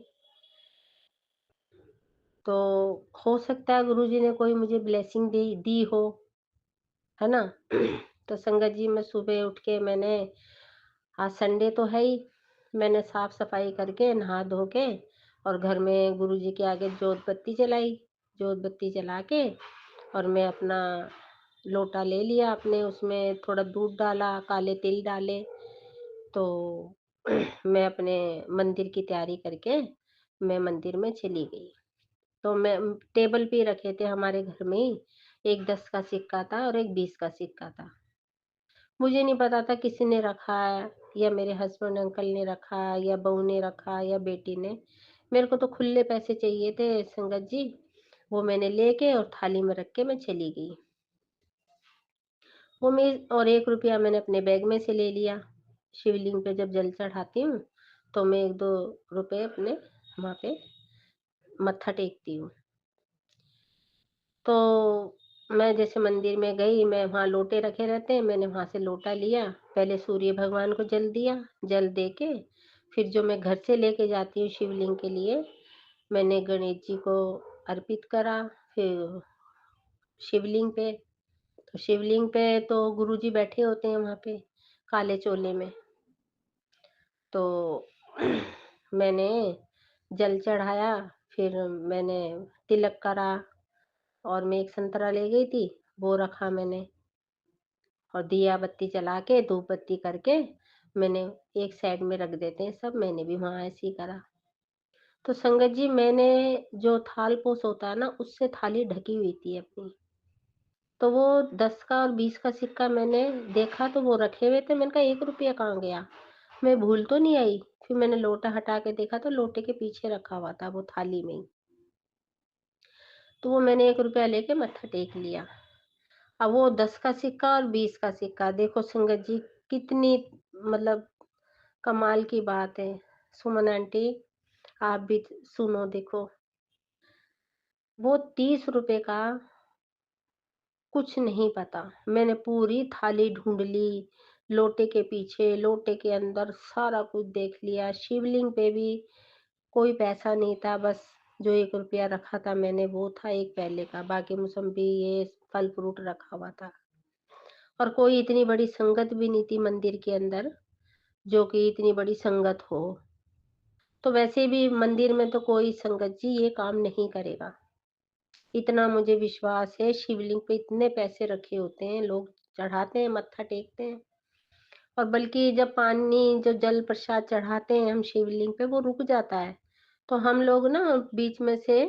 तो हो सकता है गुरुजी ने कोई मुझे ब्लेसिंग दी हो, है ना। तो संगत जी, मैं सुबह उठ के मैंने, आज संडे तो है ही, मैंने साफ सफाई करके नहा धो के और घर में गुरुजी के आगे जोत बत्ती जलाई। जोत बत्ती जला के और मैं अपना लोटा ले लिया अपने, उसमें थोड़ा दूध डाला, काले तिल डाले, तो मैं अपने मंदिर की तैयारी करके मैं मंदिर में चली गई। तो मैं टेबल पे ही रखे थे हमारे घर में ही, एक 10 का सिक्का था और एक 20 का सिक्का था। मुझे नहीं पता था किसी ने रखा है, या मेरे हस्बैंड अंकल ने रखा, या बहू ने रखा, या बेटी ने। मेरे को तो खुले पैसे चाहिए थे संगत जी, वो मैंने लेके और थाली में रख के मैं चली गई। वो मैं और 1 रुपया मैंने अपने बैग में से ले लिया। शिवलिंग पे जब जल चढ़ाती हूँ, तो मैं 1-2 रुपए अपने वहाँ पे मत्था टेकती हूँ। तो मैं जैसे मंदिर में गई, मैं वहाँ लोटे रखे रहते हैं, मैंने वहाँ से लोटा लिया, पहले सूर्य भगवान को जल दिया, जल दे के फिर जो मैं घर से लेके जाती हूँ शिवलिंग के लिए, मैंने गणेश जी को अर्पित करा। फिर शिवलिंग पे तो शिवलिंग पे तो गुरुजी बैठे होते हैं वहाँ पे, काले चोले में। तो मैंने जल चढ़ाया, फिर मैंने तिलक करा और मैं एक संतरा ले गई थी, वो रखा मैंने और दिया बत्ती जला के, धूप बत्ती करके मैंने एक साइड में रख देते हैं सब, मैंने भी वहाँ ऐसे ही करा। तो संगत जी मैंने जो थाल-पोस होता है ना, उससे थाली ढकी हुई थी अपनी। तो वो 10 का और 20 का सिक्का मैंने देखा तो वो रखे हुए थे, मैंने कहा 1 रुपया कहाँ गया? मैं भूल तो नहीं आई? फिर मैंने लोटा हटा के देखा तो लोटे के पीछे रखा हुआ था वो थाली में ही। तो वो मैंने 1 रुपया लेके मत्था टेक लिया। अब वो 10 का सिक्का और 20 का सिक्का देखो संगत जी कितनी मतलब कमाल की बात है। सुमन आंटी आप भी सुनो देखो, वो 30 रुपए का कुछ नहीं पता। मैंने पूरी थाली ढूँढ ली, लोटे के पीछे, लोटे के अंदर सारा कुछ देख लिया। शिवलिंग पे भी कोई पैसा नहीं था, बस जो 1 रुपया रखा था मैंने वो था 1 पहले का, बाकी मौसम्बी ये फल-फ्रूट रखा हुआ था। और कोई इतनी बड़ी संगत भी नहीं थी मंदिर के अंदर, जो कि इतनी बड़ी संगत हो। तो वैसे भी मंदिर में तो कोई संगत जी ये काम नहीं करेगा। इतना मुझे विश्वास है शिवलिंग पे इतने पैसे रखे होते हैं, लोग चढ़ाते हैं, मत्था टेकते हैं और बल्कि जब पानी जो जल प्रसाद चढ़ाते हैं हम शिवलिंग पे वो रुक जाता है। तो हम लोग ना बीच में से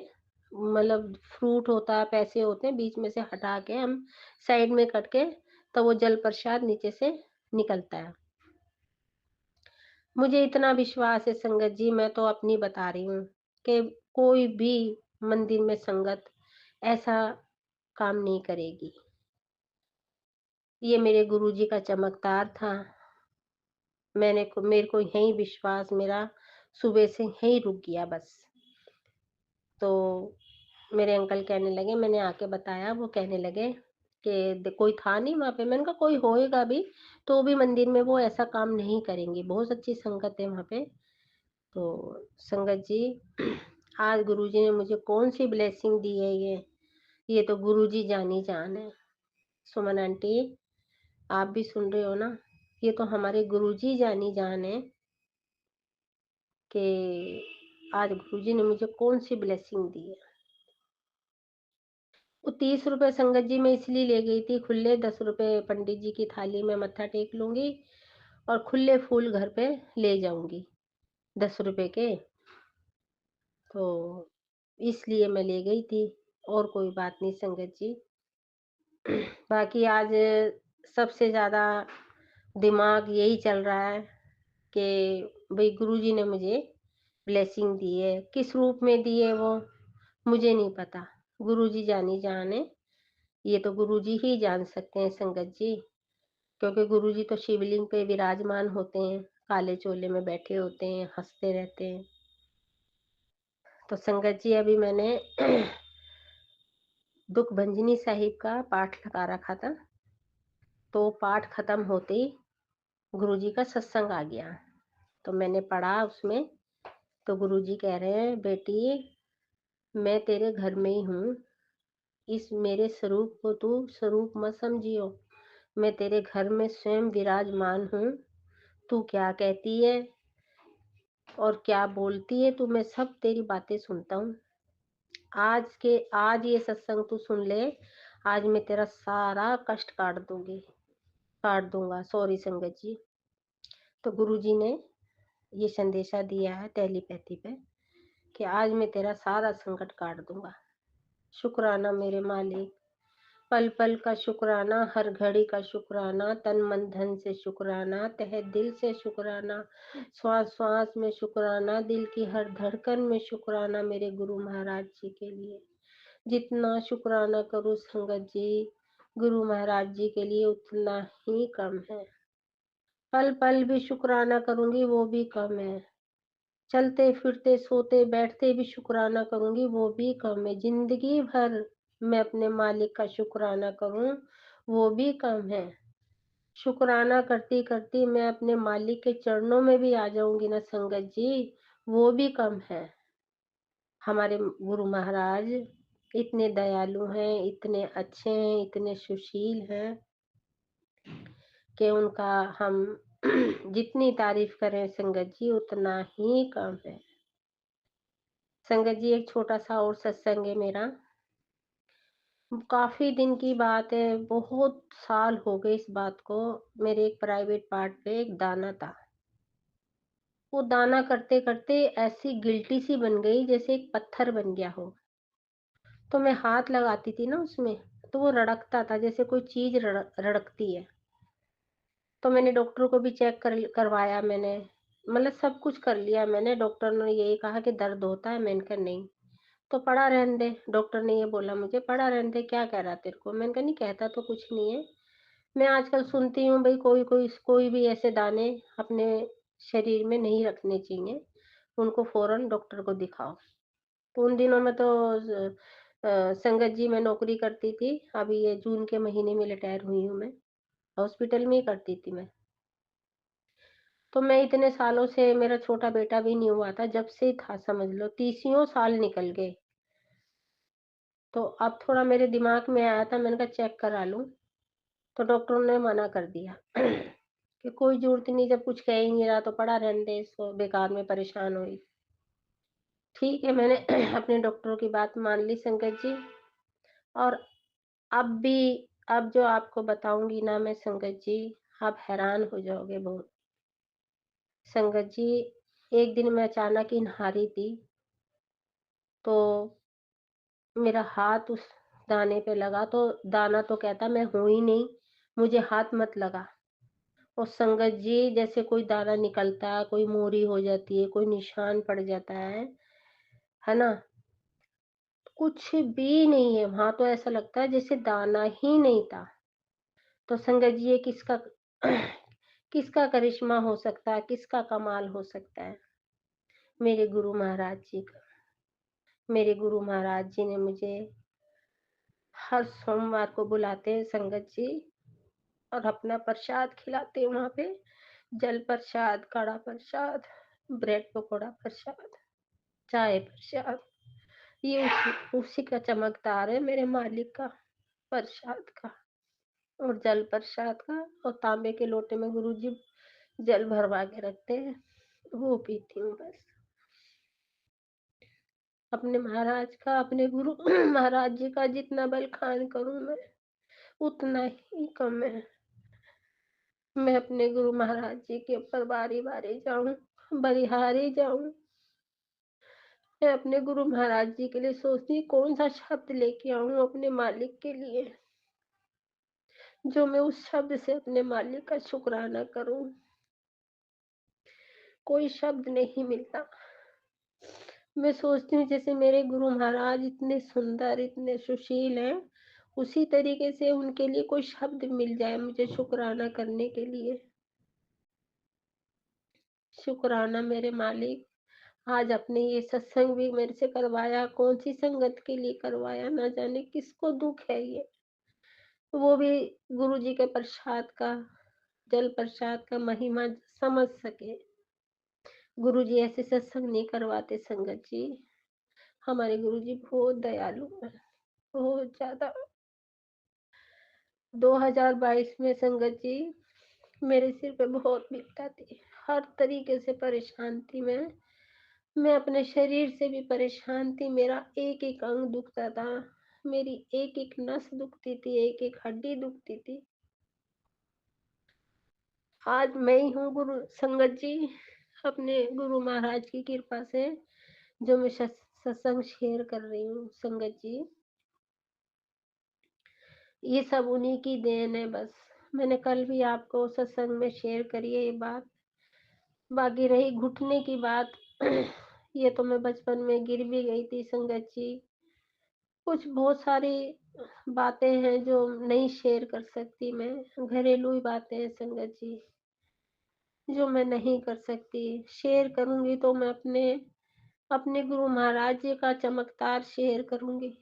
मतलब फ्रूट होता है, पैसे होते हैं, बीच में से हटा के हम साइड में करके तो वो जल प्रसाद नीचे से निकलता है। मुझे इतना विश्वास है संगत जी, मैं तो अपनी बता रही हूँ कि कोई भी मंदिर में संगत ऐसा काम नहीं करेगी। ये मेरे गुरुजी का चमत्कार था। मेरे को यहीं विश्वास मेरा सुबह से यहीं रुक गया बस। तो मेरे अंकल कहने लगे, मैंने आके बताया, वो कहने लगे कि कोई था नहीं वहाँ पे। मैंने कहा कोई होएगा भी तो भी मंदिर में वो ऐसा काम नहीं करेंगे, बहुत अच्छी संगत है वहाँ पे। तो संगत जी आज गुरुजी ने मुझे कौन सी ब्लेसिंग दी है ये तो गुरुजी जानी जान है। सुमन आंटी आप भी सुन रहे हो ना, ये तो हमारे गुरुजी जानी जान है कि आज गुरुजी ने मुझे कौन सी ब्लेसिंग दी है। वो 30 रुपए संगत जी मैं इसलिए ले गई थी खुले, 10 रुपए पंडित जी की थाली में मत्था टेक लूंगी और खुले फूल घर पे ले जाऊंगी 10 रुपए के। तो इसलिए मैं ले गई थी, और कोई बात नहीं संगत जी। बाकी आज सबसे ज़्यादा दिमाग यही चल रहा है कि भई गुरुजी ने मुझे ब्लेसिंग दी है, किस रूप में दी है वो मुझे नहीं पता, गुरुजी जानी जान है, ये तो गुरुजी ही जान सकते हैं संगत जी, क्योंकि गुरुजी तो शिवलिंग पे विराजमान होते हैं, काले चोले में बैठे होते हैं, हँसते रहते हैं। तो संगत जी अभी मैंने दुख भंजनी साहिब का पाठ लगा रखा था, तो पाठ खत्म होते ही गुरुजी का सत्संग आ गया। तो मैंने पढ़ा उसमें, तो गुरुजी कह रहे हैं बेटी मैं तेरे घर में ही हूँ, इस मेरे स्वरूप को तू स्वरूप मत समझियो, मैं तेरे घर में स्वयं विराजमान हूँ, तू क्या कहती है और क्या बोलती है तू मैं सब तेरी बातें सुनता हूँ। आज ये सत्संग तू सुन ले, आज मैं तेरा सारा कष्ट काट दूंगा, सॉरी संगत जी। तो गुरुजी ने ये संदेशा दिया है टेलीपैथी पे कि आज मैं तेरा सारा संकट काट दूंगा। शुक्राना मेरे मालिक, पल पल का शुक्राना, हर घड़ी का शुक्राना, तन मन धन से शुक्राना, तहे दिल से शुक्राना, श्वास श्वास में शुक्राना, दिल की हर धड़कन में शुक्राना मेरे गुरु महाराज जी के लिए। जितना शुक्राना करूँ संगत जी गुरु महाराज जी के लिए उतना ही कम है। पल-पल भी शुक्राना करूँगी वो भी कम है। चलते-फिरते, सोते-बैठते भी शुक्राना करूँगी वो भी कम है। ज़िंदगी भर मैं अपने मालिक का शुक्राना करूँ वो भी कम है। शुक्राना करती-करती मैं अपने मालिक के चरणों में भी आ जाऊँगी ना संगत जी, वो भी कम है। हमारे गुरु महाराज इतने दयालु हैं, इतने अच्छे हैं, इतने सुशील हैं कि उनका हम जितनी तारीफ़ करें संगत जी उतना ही कम है। संगत जी एक छोटा-सा और सत्संग है मेरा। काफ़ी दिन की बात है, बहुत साल हो गए इस बात को। मेरे एक प्राइवेट पार्ट पे एक दाना था। वो दाना करते-करते ऐसी गिल्टी सी बन गई जैसे एक पत्थर बन गया हो। तो मैं हाथ लगाती थी ना उसमें, तो वो रड़कता था जैसे कोई चीज़ रड़कती है। तो मैंने डॉक्टर को भी चेक करवाया मैंने, मतलब सब कुछ कर लिया मैंने। डॉक्टर ने यही कहा कि दर्द होता है, मैंने कहा नहीं। तो पड़ा रहने दे, डॉक्टर ने ये बोला मुझे, पड़ा रहने दे, क्या कह रहा तेरे को? मैंने कहा नहीं कहता तो कुछ नहीं है। मैं आजकल सुनती हूँ भई कोई भी ऐसे दाने अपने शरीर में नहीं रखने चाहिए, उनको फ़ौरन डॉक्टर को दिखाओ। तो उन दिनों में तो संगत जी मैं नौकरी करती थी, अभी ये जून के महीने में रिटायर हुई हूँ मैं, हॉस्पिटल में ही करती थी मैं। तो मैं इतने सालों से मेरा छोटा बेटा भी नहीं हुआ था, जब से था समझ लो 30 साल निकल गए। तो अब थोड़ा मेरे दिमाग में आया था, मैंने कहा चेक करा लूँ, तो डॉक्टरों ने मना कर दिया कि कोई ज़रूरत नहीं, जब कुछ कह ही नहीं रहा तो पड़ा रहने दे इसको, बेकार में परेशान हुई। ठीक है, मैंने अपने डॉक्टरों की बात मान ली संगत जी। और अब भी, अब जो आपको बताऊँगी ना मैं संगत जी, आप हैरान हो जाओगे बहुत। संगत जी, एक दिन मैं अचानक ही नहा रही थी, तो मेरा हाथ उस दाने पे लगा, तो दाना तो कहता मैं हूँ ही नहीं, मुझे हाथ मत लगा। और संगत जी जैसे कोई दाना निकलता है, कोई मोरी हो जाती है, कोई निशान पड़ जाता है ना? कुछ भी नहीं है, वहाँ तो ऐसा लगता है जैसे दाना ही नहीं था। तो संगत जी ये किसका किसका करिश्मा हो सकता है, किसका कमाल हो सकता है? मेरे गुरु महाराज जी का। मेरे गुरु महाराज जी ने मुझे हर सोमवार को बुलाते हैं संगत जी, और अपना प्रसाद खिलाते हैं वहाँ पे। जल प्रसाद, कड़ा प्रसाद, ब्रेड पकौड़ा प्रसाद, चाय प्रसाद। ये उसी का चमकदार है मेरे मालिक का, प्रसाद का और जल प्रसाद का। और तांबे के लोटे में गुरुजी जल भरवा के रखते हैं, वो पीती हूँ बस। अपने महाराज का, अपने गुरु महाराज जी का जितना बलखान करूँ मैं, उतना ही कम है। मैं अपने गुरु महाराज जी के ऊपर बारी-बारी जाऊँ, बलिहारी जाऊँ। मैं अपने गुरु महाराज जी के लिए सोचती हूँ कौन-सा शब्द लेके आऊँ अपने मालिक के लिए, जो मैं उस शब्द से अपने मालिक का शुकराना करूँ। कोई शब्द नहीं मिलता। मैं सोचती हूँ जैसे मेरे गुरु महाराज इतने सुंदर, इतने सुशील हैं, उसी तरीके से उनके लिए कोई शब्द मिल जाए मुझे शुकराना करने के लिए। शुकराना मेरे मालिक, आज आपने ये सत्संग भी मेरे से करवाया, कौन-सी संगत के लिए करवाया, ना जाने किसको दुःख है ये। वो भी गुरु जी के प्रसाद का, जल प्रसाद का महिमा समझ सके। गुरु जी ऐसे सत्संग नहीं करवाते संगत जी। हमारे गुरु जी बहुत दयालु हैं, बहुत ज़्यादा। 2022 में संगत जी मेरे सिर पे बहुत विपदा थी। हर तरीके से परेशान थी मैं। मैं अपने शरीर से भी परेशान थी, मेरा एक-एक अंग दुखता था, मेरी एक-एक नस दुखती थी, एक-एक हड्डी दुखती थी। आज मैं ही हूँ गुरु संगत जी, अपने गुरु महाराज की कृपा से जो मैं सत्संग शेयर कर रही हूँ संगत जी, ये सब उन्हीं की देन है बस। मैंने कल भी आपको सत्संग में शेयर करी है ये बात। बाकी रही घुटने की बात, ये तो मैं बचपन में गिर भी गई थी संगत जी। कुछ बहुत सारी बातें हैं जो नहीं शेयर कर सकती मैं, घरेलू ही बातें हैं संगत जी, जो मैं नहीं कर सकती। शेयर करूँगी तो मैं अपने गुरु महाराज जी का चमत्कार शेयर करूँगी।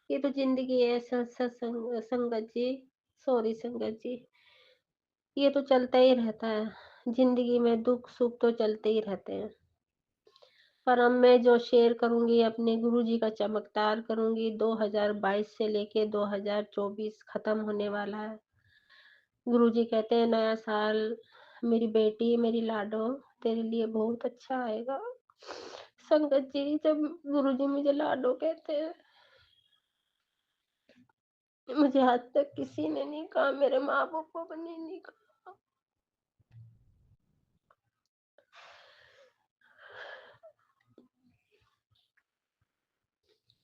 ये तो ज़िंदगी है संगत जी, सॉरी संगत जी, ये तो चलता ही रहता है। ज़िंदगी में दुःख-सुख तो चलते ही रहते हैं। पर अब मैं जो शेयर करूँगी अपने गुरुजी का चमत्कार करूँगी। 2022 से लेके 2024 खत्म होने वाला है। गुरुजी कहते हैं नया साल मेरी बेटी, मेरी लाडो तेरे लिए बहुत अच्छा आएगा। संगत जी जब गुरुजी मुझे लाडो कहते हैं, मुझे आज तक किसी ने नहीं कहा, मेरे माँ-बाप ने नहीं कहा।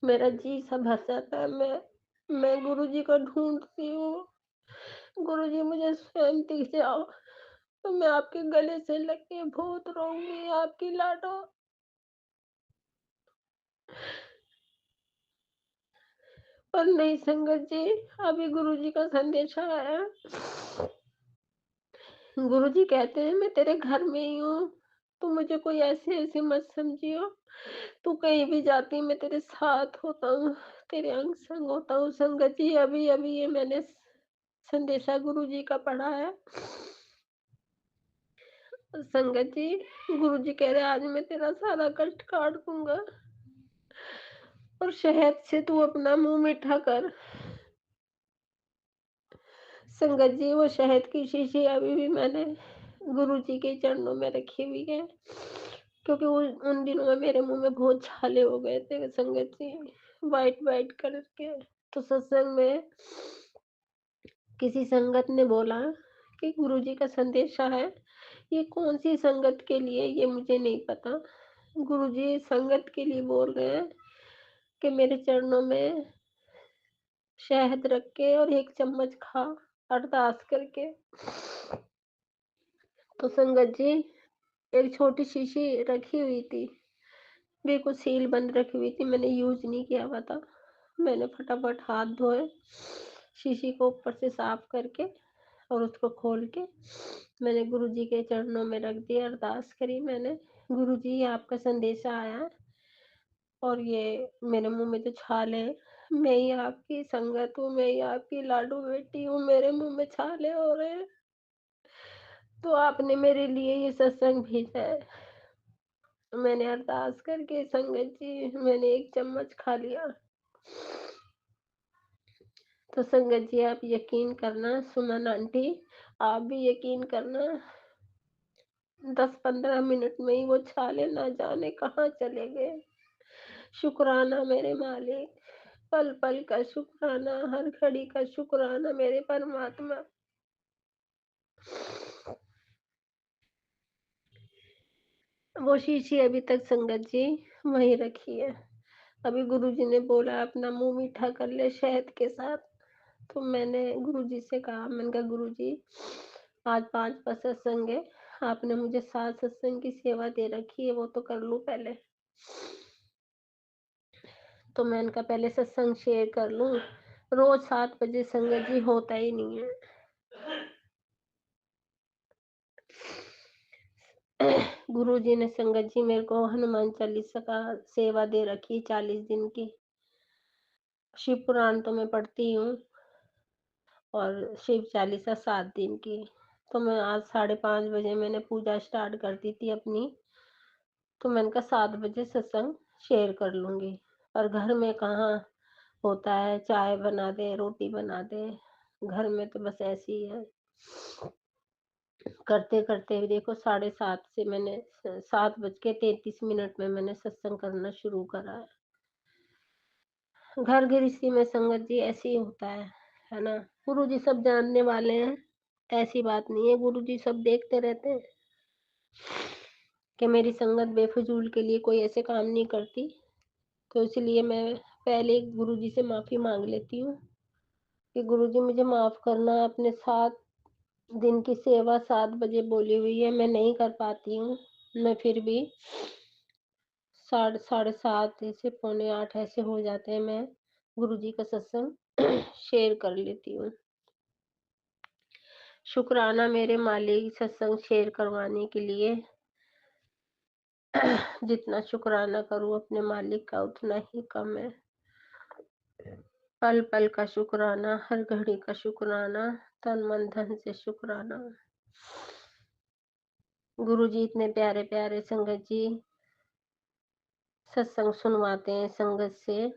मेरा जी सा भर जाता है। मैं गुरुजी को ढूँढती हूँ। गुरुजी मुझे स्वयं दिख जाओ तो मैं आपके गले से लग के बहुत रोऊँगी आपकी लाडो। पर नहीं संगत जी, अभी गुरुजी का संदेश आया। गुरुजी कहते हैं मैं तेरे घर में ही हूँ, तू मुझे कोई ऐसे-ऐसे मत समझियो। तू कहीं भी जाती मैं तेरे साथ होता हूँ, तेरे अंग-संग होता हूँ। संगत जी अभी-अभी ये मैंने संदेशा गुरुजी का पढ़ा है। संगत जी, गुरुजी कह रहे आज मैं तेरा सारा कष्ट काट दूँगा और शहद से तू अपना मुँह मीठा कर। संगत जी वो शहद की शीशी अभी भी मैंने गुरुजी के चरणों में रखी हुई है, क्योंकि उन दिनों में मेरे मुँह में बहुत छाले हो गए थे संगत जी, व्हाइट-व्हाइट कलर के। तो सत्संग में किसी संगत ने बोला कि गुरुजी का संदेशा है, ये कौन-सी संगत के लिए ये मुझे नहीं पता। गुरुजी संगत के लिए बोल रहे हैं कि मेरे चरणों में शहद रख के और 1 चम्मच खा, अरदास करके। तो संगत जी एक छोटी शीशी रखी हुई थी, बिल्कुल सील बंद रखी हुई थी, मैंने यूज़ नहीं किया हुआ था। मैंने फटाफट हाथ धोए, शीशी को ऊपर से साफ करके और उसको खोल के मैंने गुरुजी के चरणों में रख दिया, अरदास करी मैंने, गुरुजी ये आपका संदेशा आया है और ये मेरे मुँह में जो छाले हैं, मैं ही आपकी संगत हूँ, मैं ही आपकी लाडो बेटी हूँ, मेरे मुँह में छाले हो रहे हैं, तो आपने मेरे लिए ये सत्संग भेजा है। मैंने अरदास करके संगत जी मैंने 1 चम्मच खा लिया। तो संगत जी आप यकीन करना, सुमन आंटी आप भी यकीन करना, 10-15 मिनट में ही वो छाले ना जाने कहाँ चले गए। शुक्राना मेरे मालिक, पल-पल का शुक्राना, हर घड़ी का शुक्राना मेरे परमात्मा। वो शीशी अभी तक संगत जी वहीं रखी है। अभी गुरुजी ने बोला अपना मुँह मीठा कर ले शहद के साथ, तो मैंने गुरुजी से कहा, मैंने कहा गुरुजी आज 5वाँ सत्संग है, आपने मुझे 7 सत्संग की सेवा दे रखी है, वो तो कर लूँ पहले। तो मैंने कहा पहले सत्संग शेयर कर लूँ, रोज़ 7 बजे संगत जी होता ही नहीं है। गुरुजी ने संगत जी मेरे को हनुमान चालीसा का सेवा दे रखी 40 दिन की। शिव पुराण तो मैं पढ़ती हूँ और शिव चालीसा 7 दिन की। तो मैं आज 5:30 बजे मैंने पूजा स्टार्ट कर दी थी अपनी, तो मैंने कहा 7 बजे सत्संग शेयर कर लूँगी। पर घर में कहाँ होता है, चाय बना दे, रोटी बना दे, घर में तो बस ऐसे ही है। करते-करते देखो 7:30 से मैंने 7:33 में मैंने सत्संग करना शुरू करा है। घर गृहस्थी में संगत जी ऐसे ही होता है ना? गुरुजी सब जानने वाले हैं, ऐसी बात नहीं है, गुरुजी सब देखते रहते हैं कि मेरी संगत बेफिजूल के लिए कोई ऐसे काम नहीं करती। तो इसलिए मैं पहले गुरुजी से माफ़ी माँग लेती हूँ कि गुरुजी मुझे माफ़ करना, अपने 7 दिन की सेवा 7 बजे बोली हुई है, मैं नहीं कर पाती हूँ। मैं फिर भी साढ़े 7 ऐसे पौने 8 ऐसे हो जाते हैं, मैं गुरुजी का सत्संग शेयर कर लेती हूँ। शुक्राना मेरे मालिक सत्संग शेयर करवाने के लिए। जितना शुक्राना करूँ अपने मालिक का उतना ही कम है। पल पल का शुक्राना, हर घड़ी का शुक्राना, तन मन धन से शुक्राना। गुरुजी इतने प्यारे प्यारे संगत जी सत्संग सुनवाते हैं संगत से।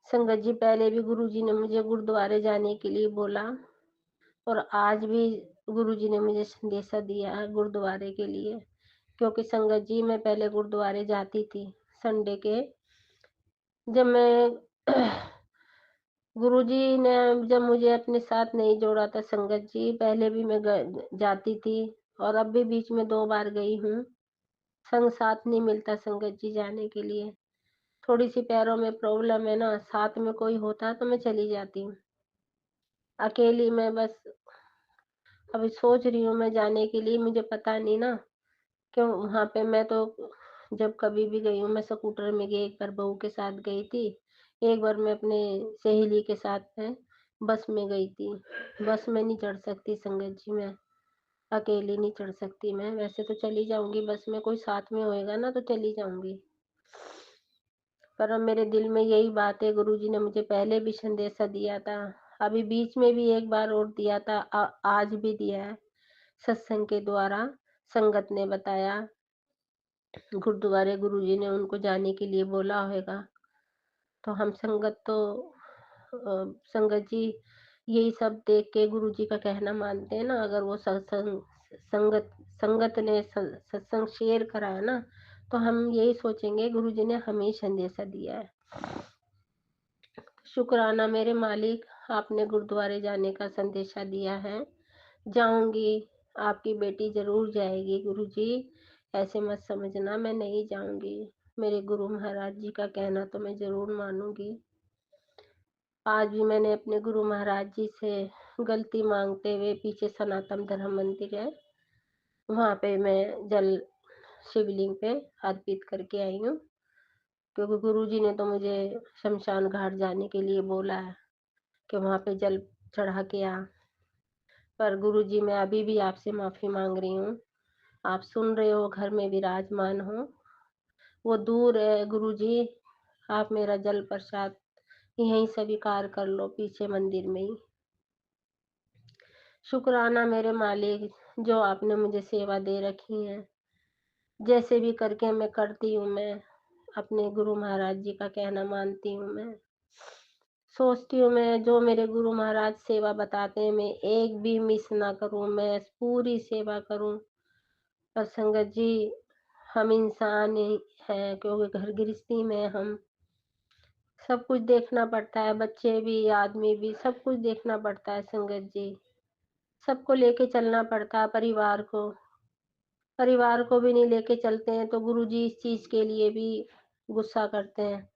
संगत जी पहले भी गुरुजी ने मुझे गुरुद्वारे जाने के लिए बोला और आज भी गुरुजी ने मुझे संदेशा दिया है गुरुद्वारे के लिए, क्योंकि संगत जी मैं पहले गुरुद्वारे जाती थी संडे के। जब मैं गुरुजी ने जब मुझे अपने साथ नहीं जोड़ा था संगत जी, पहले भी मैं जाती थी और अब भी बीच में 2 बार गई हूँ। संग साथ नहीं मिलता संगत जी जाने के लिए। थोड़ी सी पैरों में प्रॉब्लम है ना, साथ में कोई होता तो मैं चली जाती हूँ। अकेली मैं बस अभी सोच रही हूँ मैं जाने के लिए, मुझे पता नहीं ना क्यों वहाँ पे। मैं तो जब कभी भी गई हूँ मैं स्कूटर में गई, एक बार बहू के साथ गई थी, एक बार मैं अपने सहेली के साथ में बस में गई थी। बस में नहीं चढ़ सकती संगत जी मैं, अकेली नहीं चढ़ सकती मैं। वैसे तो चली जाऊंगी बस में, कोई साथ में होएगा ना तो चली जाऊंगी। पर अब मेरे दिल में यही बात है, गुरुजी ने मुझे पहले भी संदेशा दिया था, अभी बीच में भी एक बार और दिया था, आज भी दिया है सत्संग के द्वारा। संगत ने बताया गुरुद्वारे गुरुजी ने उनको जाने के लिए बोला होगा, तो हम संगत तो संगत जी यही सब देख के गुरुजी का कहना मानते हैं ना। अगर वो सत्संग संगत संगत ने सत्संग शेयर करा है ना, तो हम यही सोचेंगे गुरुजी ने हमें ही संदेशा दिया है। शुक्राना मेरे मालिक, आपने गुरुद्वारे जाने का संदेशा दिया है। जाऊंगी, आपकी बेटी जरूर जाएगी गुरुजी, ऐसे मत समझना मैं नहीं जाऊंगी। मेरे गुरु महाराज जी का कहना तो मैं जरूर मानूंगी। आज भी मैंने अपने गुरु महाराज जी से गलती मांगते हुए, पीछे सनातन धर्म मंदिर है वहाँ पे मैं जल शिवलिंग पे अर्पित करके आई हूँ, क्योंकि गुरुजी ने तो मुझे शमशान घाट जाने के लिए बोला है कि वहाँ पे जल चढ़ा के आ। पर गुरुजी मैं अभी भी आपसे माफ़ी मांग रही हूँ। आप सुन रहे हो, घर में विराजमान हो, वो दूर है गुरुजी, आप मेरा जल प्रसाद यहीं स्वीकार कर लो पीछे मंदिर में ही। शुक्राना मेरे मालिक, जो आपने मुझे सेवा दे रखी है, जैसे भी करके मैं करती हूँ, मैं अपने गुरु महाराज जी का कहना मानती हूँ। मैं सोचती हूँ मैं जो मेरे गुरु महाराज सेवा बताते हैं मैं एक भी मिस ना करूँ, मैं पूरी सेवा करूँ। पर संगत जी हम इंसान ही हैं, क्योंकि घर गृहस्थी में हम सब कुछ देखना पड़ता है, बच्चे भी आदमी भी सब कुछ देखना पड़ता है संगत जी। सबको लेके चलना पड़ता है, परिवार को भी नहीं लेके चलते हैं तो गुरुजी इस चीज के लिए भी गुस्सा करते हैं।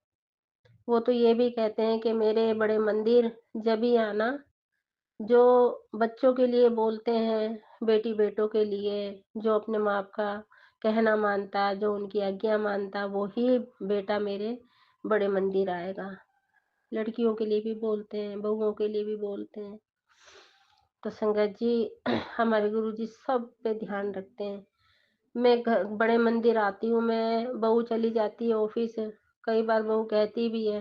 वो तो ये भी कहते हैं कि मेरे बड़े मंदिर जब ही आना, जो बच्चों के लिए बोलते हैं, बेटी बेटों के लिए, जो अपने माँ बाप का कहना मानता है, जो उनकी आज्ञा मानता है, वो ही बेटा मेरे बड़े मंदिर आएगा। लड़कियों के लिए भी बोलते हैं, बहुओं के लिए भी बोलते हैं। तो संगत जी हमारे गुरुजी सब पे ध्यान रखते हैं। मैं घर बड़े मंदिर आती हूँ, मैं बहू चली जाती है ऑफिस, कई बार बहू कहती भी है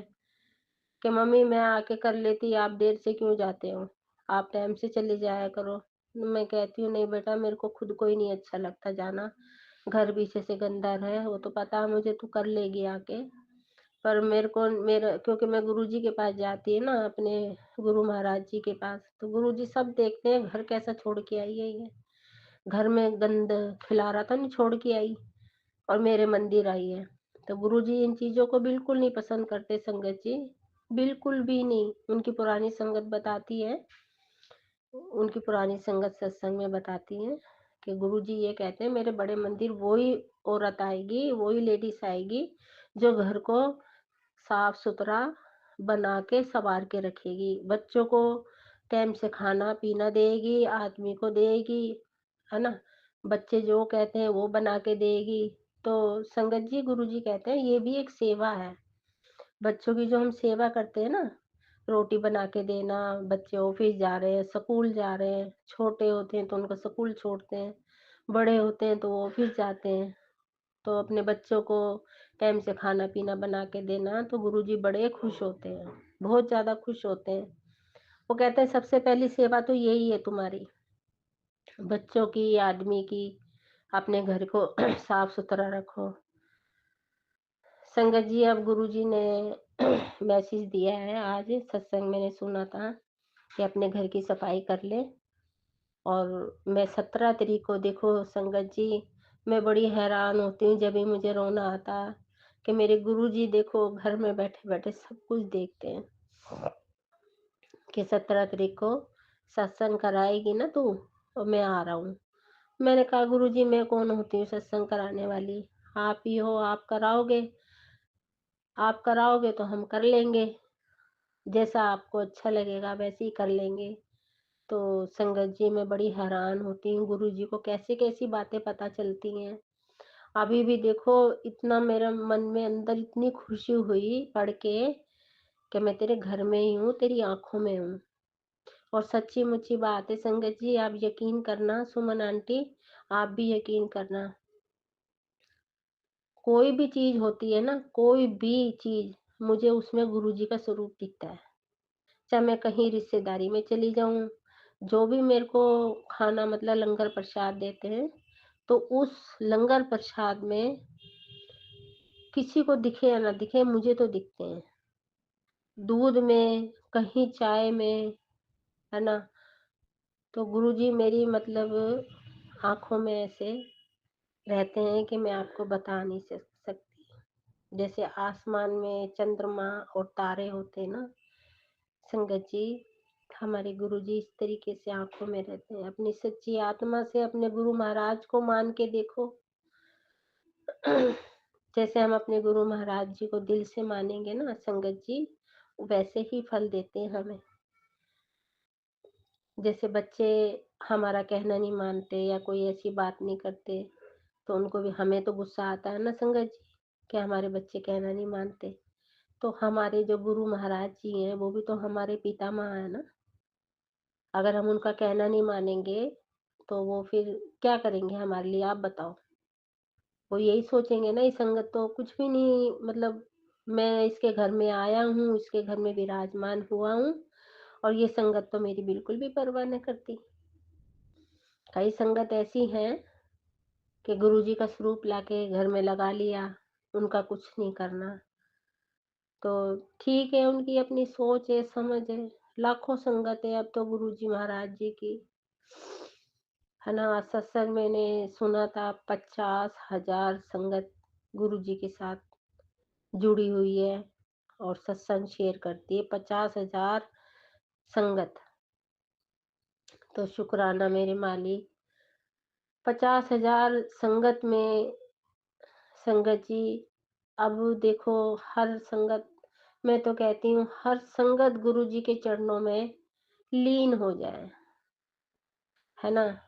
कि मम्मी मैं आके कर लेती, आप देर से क्यों जाते हो, आप टाइम से चले जाया करो। मैं कहती हूँ नहीं बेटा, मेरे को खुद को ही नहीं अच्छा लगता जाना, घर पीछे से गंदा है, वो तो पता है मुझे, तू कर लेगी आके। पर मेरे को मेरा क्योंकि मैं गुरुजी के पास जाती है ना, अपने गुरु महाराज जी के पास, तो गुरुजी सब देखते हैं घर कैसा छोड़ के आई है ये, घर में गंद खिलारा तो नहीं छोड़ के आई और मेरे मंदिर आई है। तो गुरुजी इन चीजों को बिल्कुल नहीं पसंद करते संगत जी, बिल्कुल भी नहीं। उनकी पुरानी संगत बताती है, उनकी पुरानी संगत सत्संग में बताती है कि गुरुजी ये कहते हैं मेरे बड़े मंदिर वही औरत आएगी, वही लेडीज आएगी जो घर को साफ सुथरा बना के संवार के रखेगी, बच्चों को टाइम से खाना पीना देगी, आदमी को देगी, है ना, बच्चे जो कहते हैं वो बना के देगी, तो संगत जी गुरुजी कहते हैं ये भी एक सेवा है। बच्चों की जो हम सेवा करते हैं ना, रोटी बना के देना, बच्चे ऑफिस जा रहे हैं, स्कूल जा रहे हैं, छोटे होते हैं तो उनको स्कूल छोड़ते हैं, बड़े होते हैं तो वो ऑफिस जाते हैं, तो अपने बच्चों को टाइम से खाना-पीना बना के देना, तो गुरुजी बड़े खुश होते हैं, बहुत ज़्यादा खुश होते हैं। वो कहते हैं सबसे पहली सेवा तो यही है तुम्हारी, बच्चों की, आदमी की, अपने घर को साफ-सुथरा रखो। संगत जी अब गुरुजी ने मैसेज दिया है, आज सत्संग मैंने सुना था कि अपने घर की सफाई कर ले। और मैं 17 तारीख को, देखो संगत जी, मैं बड़ी हैरान होती हूँ जब भी मुझे रोना आता कि मेरे गुरुजी देखो घर में बैठे-बैठे सब कुछ देखते हैं कि 17 तारीख को सत्संग कराएगी ना तू, और मैं आ रहा हूँ। मैंने कहा गुरुजी मैं कौन होती हूँ सत्संग कराने वाली? आप ही हो, आप कराओगे तो हम कर लेंगे, जैसा आपको अच्छा लगेगा वैसे ही कर लेंगे। तो संगत जी मैं बड़ी हैरान होती हूँ गुरुजी को कैसी-कैसी बातें पता चलती हैं। अभी भी देखो इतना मेरे मन में अंदर इतनी खुशी हुई पढ़ के कि मैं तेरे घर में ही हूँ, तेरी आँखों में हूँ। और सच्ची-मुच्ची बात है संगत जी, आप यकीन करना, सुमन आंटी, आप भी यकीन करना। कोई भी चीज़ होती है ना, कोई भी चीज़, मुझे उसमें गुरुजी का स्वरूप दिखता है। चाहे मैं कहीं रिश्तेदारी में चली जाऊँ, जो भी मेरे को खाना मतलब लंगर प्रसाद देते हैं, तो उस लंगर प्रसाद में किसी को दिखे या ना दिखे, मुझे तो दिखते हैं। दूध में, कहीं चाय में, है ना? तो गुरुजी मेरी मतलब आँखों में ऐसे रहते हैं कि मैं आपको बता नहीं सकती। जैसे आसमान में चंद्रमा और तारे होते हैं ना, संगत जी, हमारे गुरुजी इस तरीके से आँखों में रहते हैं। अपनी सच्ची आत्मा से अपने गुरु महाराज को मान के देखो। जैसे हम अपने गुरु महाराज जी को दिल से मानेंगे ना संगत जी, वैसे ही फल देते हैं हमें। जैसे बच्चे हमारा कहना नहीं मानते या कोई ऐसी बात नहीं करते, तो उनको भी, हमें तो गुस्सा आता है ना संगत जी कि हमारे बच्चे कहना नहीं मानते। तो हमारे जो गुरु महाराज जी हैं, वो भी तो हमारे पितामह है ना। अगर हम उनका कहना नहीं मानेंगे, तो वो फिर क्या करेंगे हमारे लिए, आप बताओ? वो यही सोचेंगे ना, ये संगत तो कुछ भी नहीं, मतलब मैं इसके घर में आया हूँ, इसके घर में विराजमान हुआ हूँ, और ये संगत तो मेरी बिल्कुल भी परवाह नहीं करती। कई संगत ऐसी हैं कि गुरुजी का स्वरूप लाके घर में लगा लिया, उनका कुछ नहीं करना। तो ठीक है, उनकी अपनी सोच है, समझ है। लाखों संगत है अब तो गुरुजी महाराज जी की, है ना? सत्संग मैंने सुना था, 50,000 संगत गुरुजी के साथ जुड़ी हुई है और सत्संग शेयर करती है, 50,000 संगत। तो शुक्राना मेरे मालिक, 50,000 संगत में संगत जी, अब देखो हर संगत, मैं तो कहती हूँ हर संगत गुरुजी के चरणों में लीन हो जाए, है ना?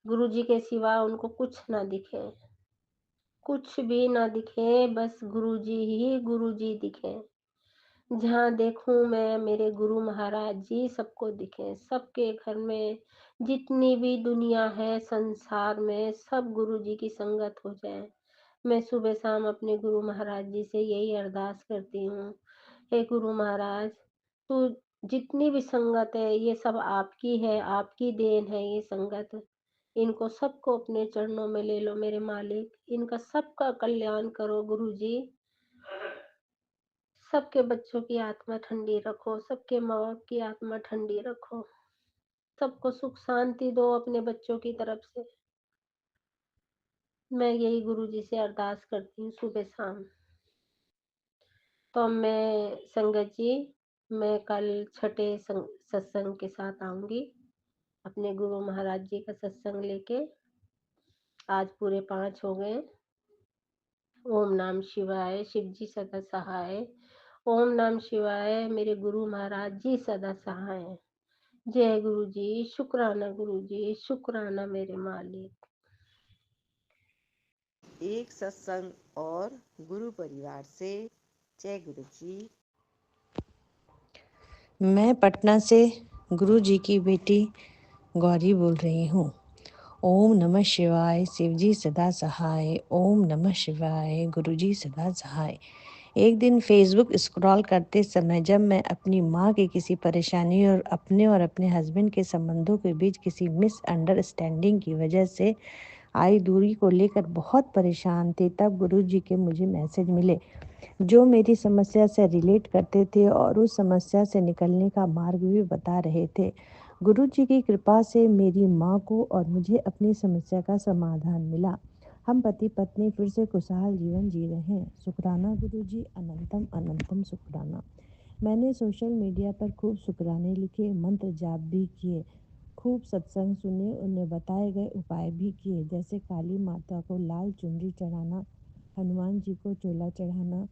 गुरुजी के सिवा उनको कुछ ना दिखे, कुछ भी ना दिखे, बस गुरुजी ही गुरुजी दिखे। जहाँ देखूँ मैं मेरे गुरु महाराज जी सबको दिखें, सबके घर में जितनी भी दुनिया है संसार में, सब गुरु जी की संगत हो जाए। मैं सुबह शाम अपने गुरु महाराज जी से यही अरदास करती हूँ, हे गुरु महाराज, तू जितनी भी संगत है ये सब आपकी है, आपकी देन है ये संगत। इनको सबको अपने चरणों में ले लो मेरे मालिक, इनका सबका कल्याण करो गुरु जी। सबके बच्चों की आत्मा ठंडी रखो, सबके माँ-बाप की आत्मा ठंडी रखो, सबको सुख शांति दो अपने बच्चों की तरफ से। मैं यही गुरुजी से अरदास करती हूँ सुबह-शाम। तो मैं संगत जी, मैं कल छठे सत्संग के साथ आऊँगी, अपने गुरु महाराज जी का सत्संग लेके। आज पूरे 5 हो गए। ओम नमः शिवाय, शिव जी सदा सहाय। ओम नमः शिवाय, मेरे गुरु महाराज जी सदा सहाय। जय गुरु जी, शुक्राना गुरु जी, शुक्राना मेरे मालिक। एक सत्संग और गुरु परिवार से। जय गुरु जी। मैं पटना से गुरु जी की बेटी गौरी बोल रही हूँ। ओम नमः शिवाय, शिवजी सदा सहाय। ओम नमः शिवाय, गुरुजी सदा सहाय। एक दिन फेसबुक स्क्रॉल करते समय जब मैं अपनी माँ की किसी परेशानी और अपने हस्बैंड के संबंधों के बीच किसी मिसअंडरस्टैंडिंग की वजह से आई दूरी को लेकर बहुत परेशान थी, तब गुरुजी के मुझे मैसेज मिले जो मेरी समस्या से रिलेट करते थे और उस समस्या से निकलने का मार्ग भी बता रहे थे। गुरु जी की कृपा से मेरी माँ को और मुझे अपनी समस्या का समाधान मिला। हम पति पत्नी फिर से खुशहाल जीवन जी रहे हैं। शुक्राना गुरु जी, अनंतम अनंतम शुक्राना। मैंने सोशल मीडिया पर खूब शुक्राने लिखे, मंत्र जाप भी किए, खूब सत्संग सुने, उन्हें बताए गए उपाय भी किए, जैसे काली माता को लाल चुनरी चढ़ाना, हनुमान जी को चोला चढ़ाना,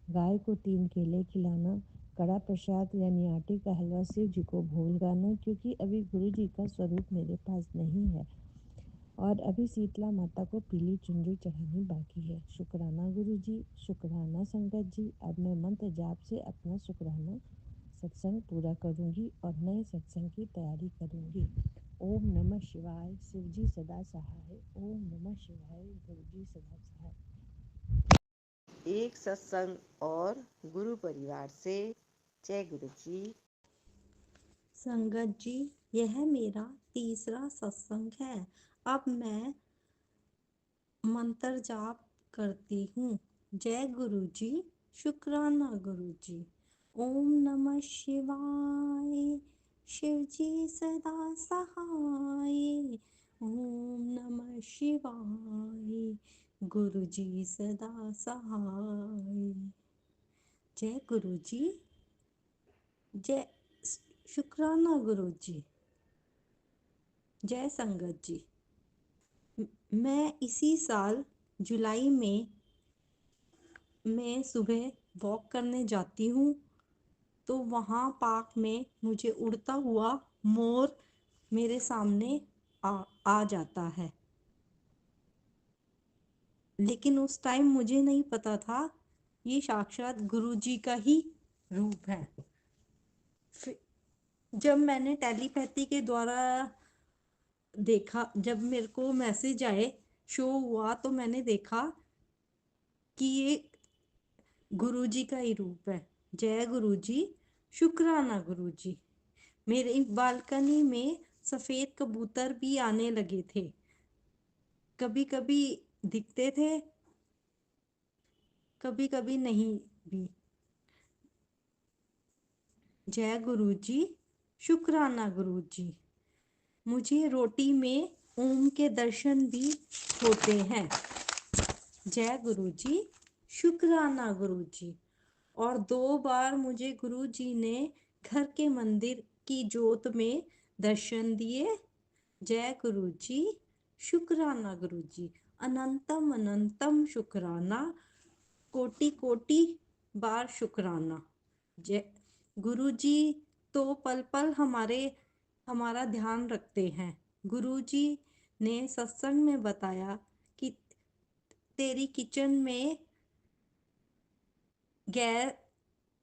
गाय को 3 केले खिलाना, कड़ा प्रसाद यानी आटे का हलवा शिव जी को भोग लगाना, क्योंकि अभी गुरु जी का स्वरूप मेरे पास नहीं है और अभी शीतला माता को पीली चुनरी चढ़ानी बाकी है। शुक्राना गुरु जी, शुक्राना संगत जी। अब मैं मंत्र जाप से अपना शुक्राना सत्संग पूरा करूंगी और नए सत्संग की तैयारी करूंगी। ओम नमः शिवाय, शिवजी सदा सहाय। ओम नमः शिवाय, गुरुजी सदा सहाय। एक सत्संग और गुरु परिवार से। जय गुरु जी। संगत जी, यह मेरा तीसरा सत्संग है। अब मैं मंत्र जाप करती हूँ। जय गुरु जी, शुक्राना गुरु जी। ओम नमः शिवाय, शिव जी सदा सहाय। ओम नमः शिवाय, गुरु जी सदा सहाय। जय गुरु जी, जय शुक्राना गुरु जी। जय संगत जी। मैं इसी साल जुलाई में मैं सुबह वॉक करने जाती हूँ, तो वहाँ पार्क में मुझे उड़ता हुआ मोर मेरे सामने आ जाता है। लेकिन उस टाइम मुझे नहीं पता था ये साक्षात गुरु जी का ही रूप है। जब मैंने टेलीपैथी के द्वारा देखा, जब मेरे को मैसेज आए, शो हुआ, तो मैंने देखा कि ये गुरु जी का ही रूप है। जय गुरु जी, शुक्राना गुरु जी। मेरी बालकनी में सफेद कबूतर भी आने लगे थे, कभी कभी दिखते थे, कभी कभी नहीं भी। जय गुरु जी, शुक्राना गुरु जी। मुझे रोटी में ओम के दर्शन भी होते हैं। जय गुरु जी, शुक्राना गुरु जी। और 2 बार मुझे गुरु जी ने घर के मंदिर की जोत में दर्शन दिए। जय गुरु जी, शुक्राना गुरु जी। अनंतम अनंतम शुक्राना, कोटि कोटि बार शुक्राना। जय गुरु जी तो पल पल हमारा ध्यान रखते हैं। गुरु जी ने सत्संग में बताया कि तेरी किचन में गैस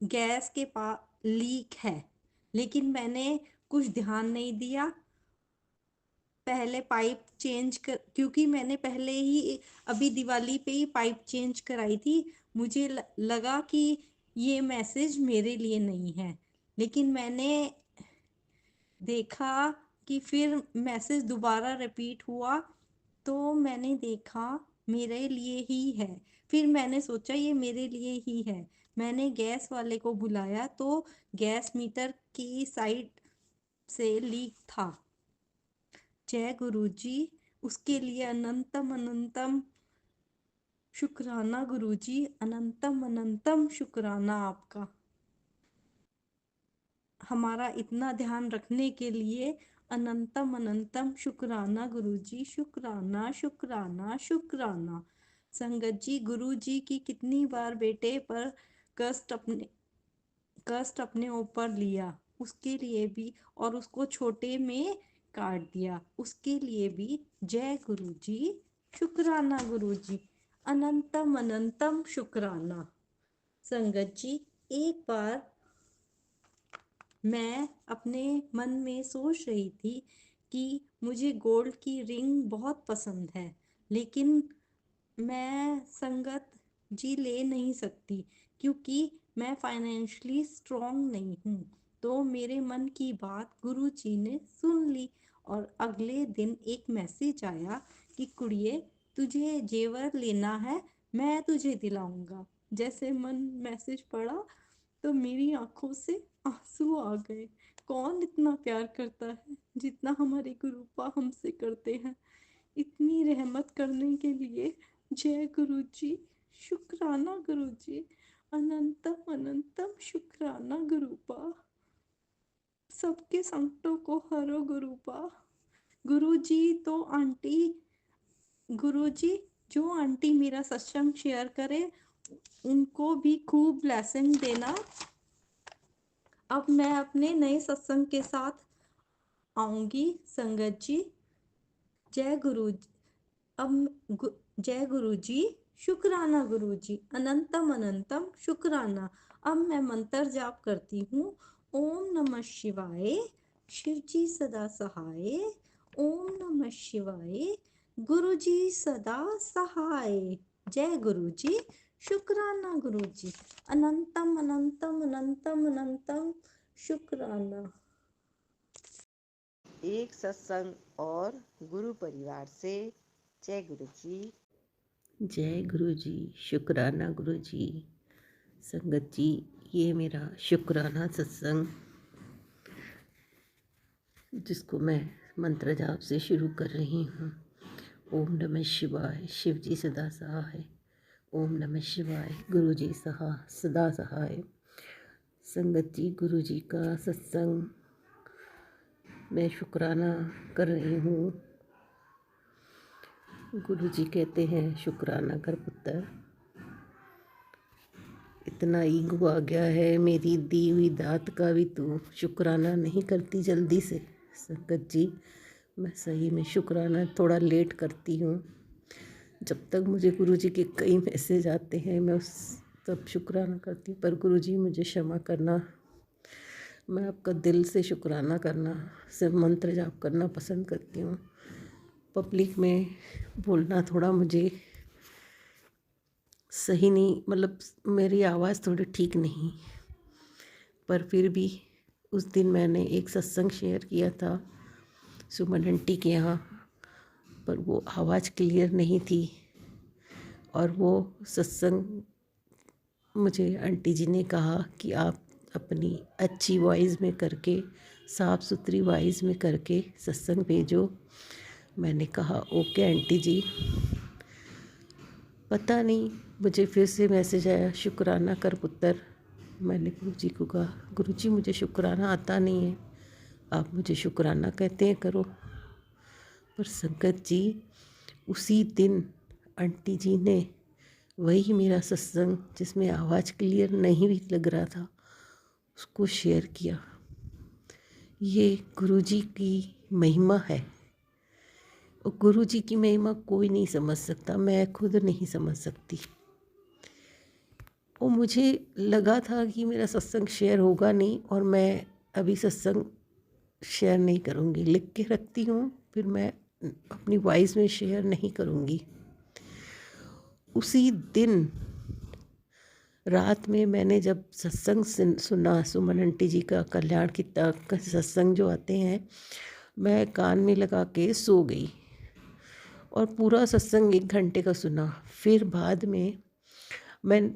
गैस के पास लीक है, लेकिन मैंने कुछ ध्यान नहीं दिया। पहले पाइप चेंज कर, क्योंकि मैंने पहले ही अभी दिवाली पे ही पाइप चेंज कराई थी, मुझे लगा कि ये मैसेज मेरे लिए नहीं है। लेकिन मैंने देखा कि फिर मैसेज दोबारा रिपीट हुआ, तो मैंने देखा मेरे लिए ही है। फिर मैंने सोचा ये मेरे लिए ही है। मैंने गैस वाले को बुलाया, तो गैस मीटर की साइड से लीक था। जय गुरु जी, उसके लिए अनंतम अनंतम शुक्राना गुरु जी, अनंतम अनंतम शुक्राना आपका, हमारा इतना ध्यान रखने के लिए अनंतम अनंतम शुक्राना गुरु जी, शुक्राना शुक्राना शुक्राना। संगत जी, गुरु जी की कितनी बार बेटे पर कष्ट अपने ऊपर लिया, उसके लिए भी, और उसको छोटे में काट दिया, उसके लिए भी। जय गुरु जी, शुक्राना गुरु जी। अनंतम अनंतम शुक्राना। संगत जी, एक बार मैं अपने मन में सोच रही थी कि मुझे गोल्ड की रिंग बहुत पसंद है, लेकिन मैं संगत जी ले नहीं सकती क्योंकि मैं फाइनेंशियली स्ट्रांग नहीं हूँ। तो मेरे मन की बात गुरु जी ने सुन ली और अगले दिन एक मैसेज आया कि कुड़िए, तुझे जेवर लेना है, मैं तुझे दिलाऊंगा। जैसे मन मैसेज पढ़ा तो मेरी आंखों से आंसू आ गए। कौन इतना प्यार करता है जितना हमारे गुरुपा हमसे करते हैं। इतनी रहमत करने के लिए जय गुरु जी, शुक्राना गुरु जी, अनंतम अनंतम शुक्राना गुरुपा। सबके संकटों को हरो गुरुपा। गुरु जी तो आंटी, गुरु जी जो आंटी मेरा सत्संग शेयर करे उनको भी खूब ब्लेसिंग देना। अब मैं अपने नए सत्संग के साथ आऊंगी संगत जी। जय गुरु। अब जय गुरु जी, शुक्राना गुरु जी, अनंतम अनंतम शुक्राना। अब मैं मंत्र जाप करती हूँ। ओम नमः शिवाय, शिव जी सदा सहाय। ओम नमः शिवाय, गुरु जी सदा सहाय। जय गुरु जी, शुक्राना गुरु जी, अनंतम अनंतम अनंतम अनंतम शुक्राना। एक सत्संग और गुरु परिवार से जय गुरु जी। जय गुरु जी, शुक्राना गुरु जी। संगत जी, ये मेरा शुक्राना सत्संग जिसको मैं मंत्र जाप से शुरू कर रही हूँ। ओम नमः शिवाय, शिव जी सदा सहाय। ओम नमः शिवाय, गुरु जी सदा सहाय। संगत जी, गुरु जी का सत्संग मैं शुक्राना कर रही हूँ। गुरु जी कहते हैं, शुक्राना कर पुत्र। इतना ईगो आ गया है, मेरी दी हुई दात का भी तू शुक्राना नहीं करती जल्दी से। संगत जी, मैं सही में शुक्राना थोड़ा लेट करती हूँ। जब तक मुझे गुरु जी के कई मैसेज आते हैं मैं उस तब शुक्राना करती हूँ, पर गुरु जी मुझे क्षमा करना। मैं आपका दिल से शुक्राना करना, सिर्फ मंत्र जाप करना पसंद करती हूँ। पब्लिक में बोलना थोड़ा मुझे सही नहीं, मतलब मेरी आवाज़ थोड़ी ठीक नहीं, पर फिर भी उस दिन मैंने एक सत्संग शेयर किया था सुमन आंटी के यहाँ, पर वो आवाज़ क्लियर नहीं थी। और वो सत्संग मुझे आंटी जी ने कहा कि आप अपनी अच्छी वॉइस में करके, साफ़ सुथरी वॉइस में करके सत्संग भेजो। मैंने कहा ओके आंटी जी। पता नहीं मुझे फिर से मैसेज आया, शुक्राना कर पुत्र। मैंने गुरु जी को कहा, गुरु जी मुझे शुक्राना आता नहीं है, आप मुझे शुक्राना कहते हैं करो। पर संगत जी, उसी दिन आंटी जी ने वही मेरा सत्संग जिसमें आवाज़ क्लियर नहीं भी लग रहा था उसको शेयर किया। ये गुरु जी की महिमा है, और गुरु जी की महिमा कोई नहीं समझ सकता, मैं खुद नहीं समझ सकती। और मुझे लगा था कि मेरा सत्संग शेयर होगा नहीं, और मैं अभी सत्संग शेयर नहीं करूँगी, लिख के रखती हूँ, फिर मैं अपनी वॉइस में शेयर नहीं करूँगी। उसी दिन रात में मैंने जब सत्संग सुना, सुमन आंटी जी का कल्याण की सत्संग जो आते हैं, मैं कान में लगा के सो गई और पूरा सत्संग 1 घंटे का सुना। फिर बाद में मैं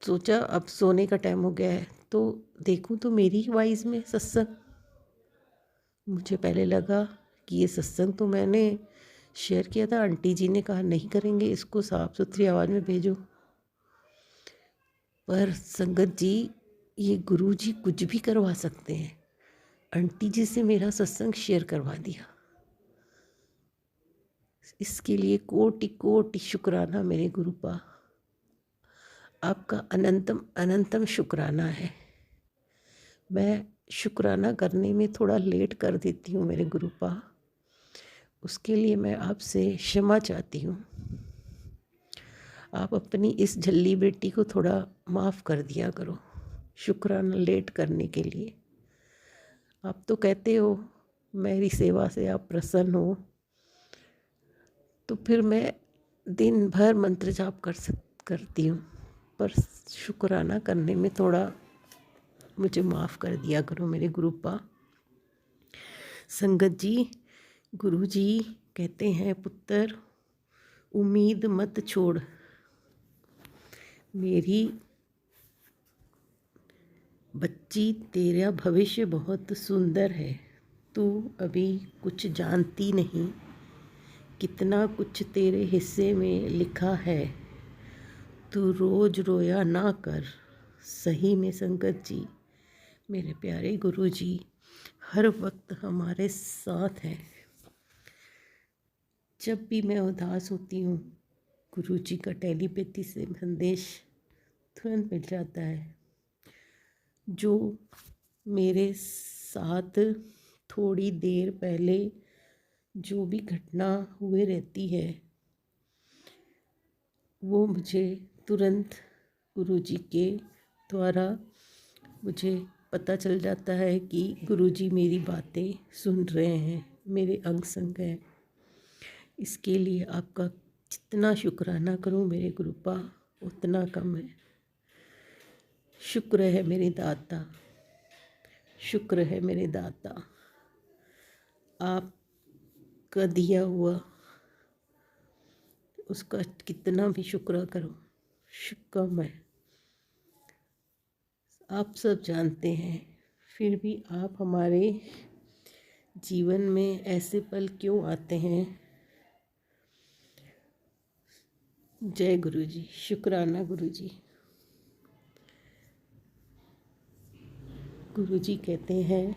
सोचा अब सोने का टाइम हो गया है, तो देखूं तो मेरी ही वॉइस में सत्संग। मुझे पहले लगा कि ये सत्संग तो मैंने शेयर किया था, आंटी जी ने कहा नहीं करेंगे, इसको साफ़ सुथरी आवाज़ में भेजो। पर संगत जी, ये गुरु जी कुछ भी करवा सकते हैं। आंटी जी से मेरा सत्संग शेयर करवा दिया, इसके लिए कोटि कोटि शुक्राना मेरे गुरुपा। आपका अनंतम अनंतम शुक्राना है। मैं शुक्राना करने में थोड़ा लेट कर देती हूँ मेरे गुरुपा, उसके लिए मैं आपसे क्षमा चाहती हूँ। आप अपनी इस झल्ली बेटी को थोड़ा माफ़ कर दिया करो, शुक्राना लेट करने के लिए। आप तो कहते हो मेरी सेवा से आप प्रसन्न हो, तो फिर मैं दिन भर मंत्र जाप करती हूँ, पर शुक्राना करने में थोड़ा मुझे माफ़ कर दिया करो मेरे गुरुपा। संगत जी, गुरु जी कहते हैं पुत्र उम्मीद मत छोड़, मेरी बच्ची तेरा भविष्य बहुत सुंदर है, तू अभी कुछ जानती नहीं, कितना कुछ तेरे हिस्से में लिखा है, तू रोज रोया ना कर। सही में संगत जी, मेरे प्यारे गुरु जी हर वक्त हमारे साथ हैं। जब भी मैं उदास होती हूँ, गुरु जी का टेलीपैथी से संदेश तुरंत मिल जाता है, जो मेरे साथ थोड़ी देर पहले जो भी घटना हुए रहती है, वो मुझे तुरंत गुरु जी के द्वारा मुझे पता चल जाता है कि गुरु जी मेरी बातें सुन रहे हैं, मेरे अंग संग हैं। इसके लिए आपका जितना शुक्राना करूं मेरे गुरुपा उतना कम है। शुक्र है मेरे दाता, शुक्र है मेरे दाता, आपका दिया हुआ उसका कितना भी शुक्र करो कम है। आप सब जानते हैं, फिर भी आप हमारे जीवन में ऐसे पल क्यों आते हैं। जय गुरु जी, शुक्राना गुरु जी। गुरु जी कहते हैं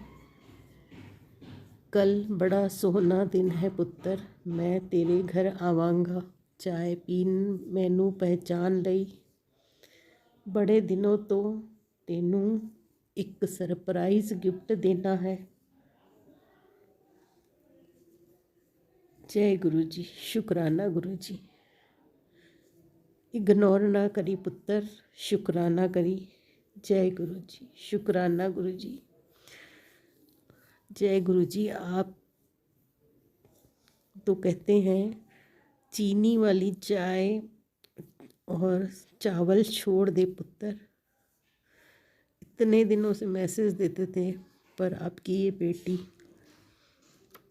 कल बड़ा सोहना दिन है पुत्र, मैं तेरे घर आवांगा, चाय पीन मैनू पहचान लई, बड़े दिनों तो तेनू एक सरप्राइज गिफ्ट देना है। जय गुरु जी, शुक्राना गुरु जी। इग्नोर ना करी पुत्र, शुक्राना करी। जय गुरु जी, शुक्राना गुरु जी। जय गुरु जी। आप तो कहते हैं चीनी वाली चाय और चावल छोड़ दे पुत्र। इतने दिनों से मैसेज देते थे, पर आपकी ये बेटी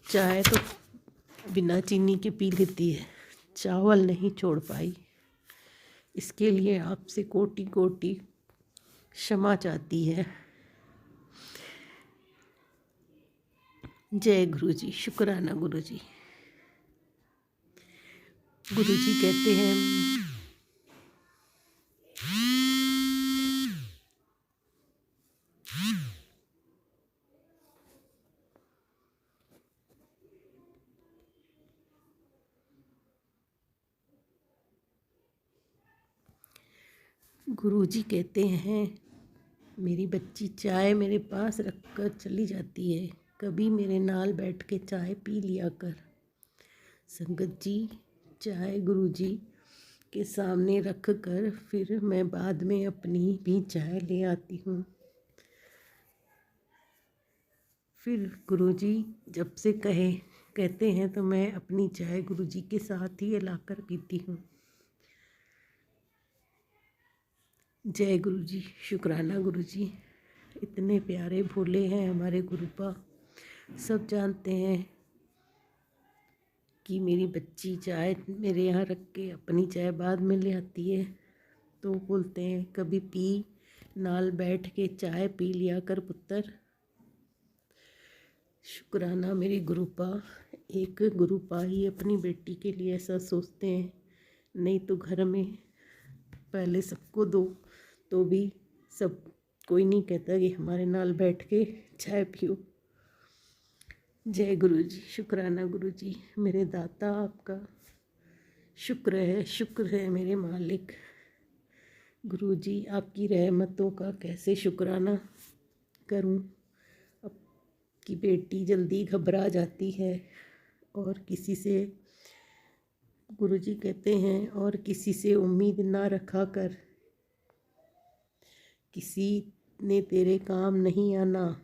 चाय तो बिना चीनी के पी लेती है, चावल नहीं छोड़ पाई। इसके लिए आपसे कोटि कोटि क्षमा चाहती है। जय गुरु जी, शुक्राना गुरु जी। गुरु जी कहते हैं गुरु जी कहते हैं मेरी बच्ची चाय मेरे पास रख कर चली जाती है, कभी मेरे नाल बैठ के चाय पी लिया कर। संगत जी, चाय गुरु जी के सामने रख कर फिर मैं बाद में अपनी भी चाय ले आती हूँ। फिर गुरु जी जब से कहते हैं तो मैं अपनी चाय गुरु जी के साथ ही लाकर पीती हूँ। जय गुरु जी, शुक्राना गुरु जी। इतने प्यारे भोले हैं हमारे गुरुपा। सब जानते हैं कि मेरी बच्ची चाय मेरे यहाँ रख के अपनी चाय बाद में ले आती है, तो बोलते हैं कभी पी नाल बैठ के चाय पी लिया कर पुत्र। शुक्राना मेरे गुरुपा। एक गुरुपा ही अपनी बेटी के लिए ऐसा सोचते हैं, नहीं तो घर में पहले सबको दो तो भी सब कोई नहीं कहता कि हमारे नाल बैठ के चाय पियो। जय गुरु जी, शुक्राना गुरु जी। मेरे दाता आपका शुक्र है मेरे मालिक। गुरु जी आपकी रहमतों का कैसे शुक्राना करूं। अब की बेटी जल्दी घबरा जाती है और किसी से गुरुजी कहते हैं, और किसी से उम्मीद ना रखा कर, किसी ने तेरे काम नहीं आना,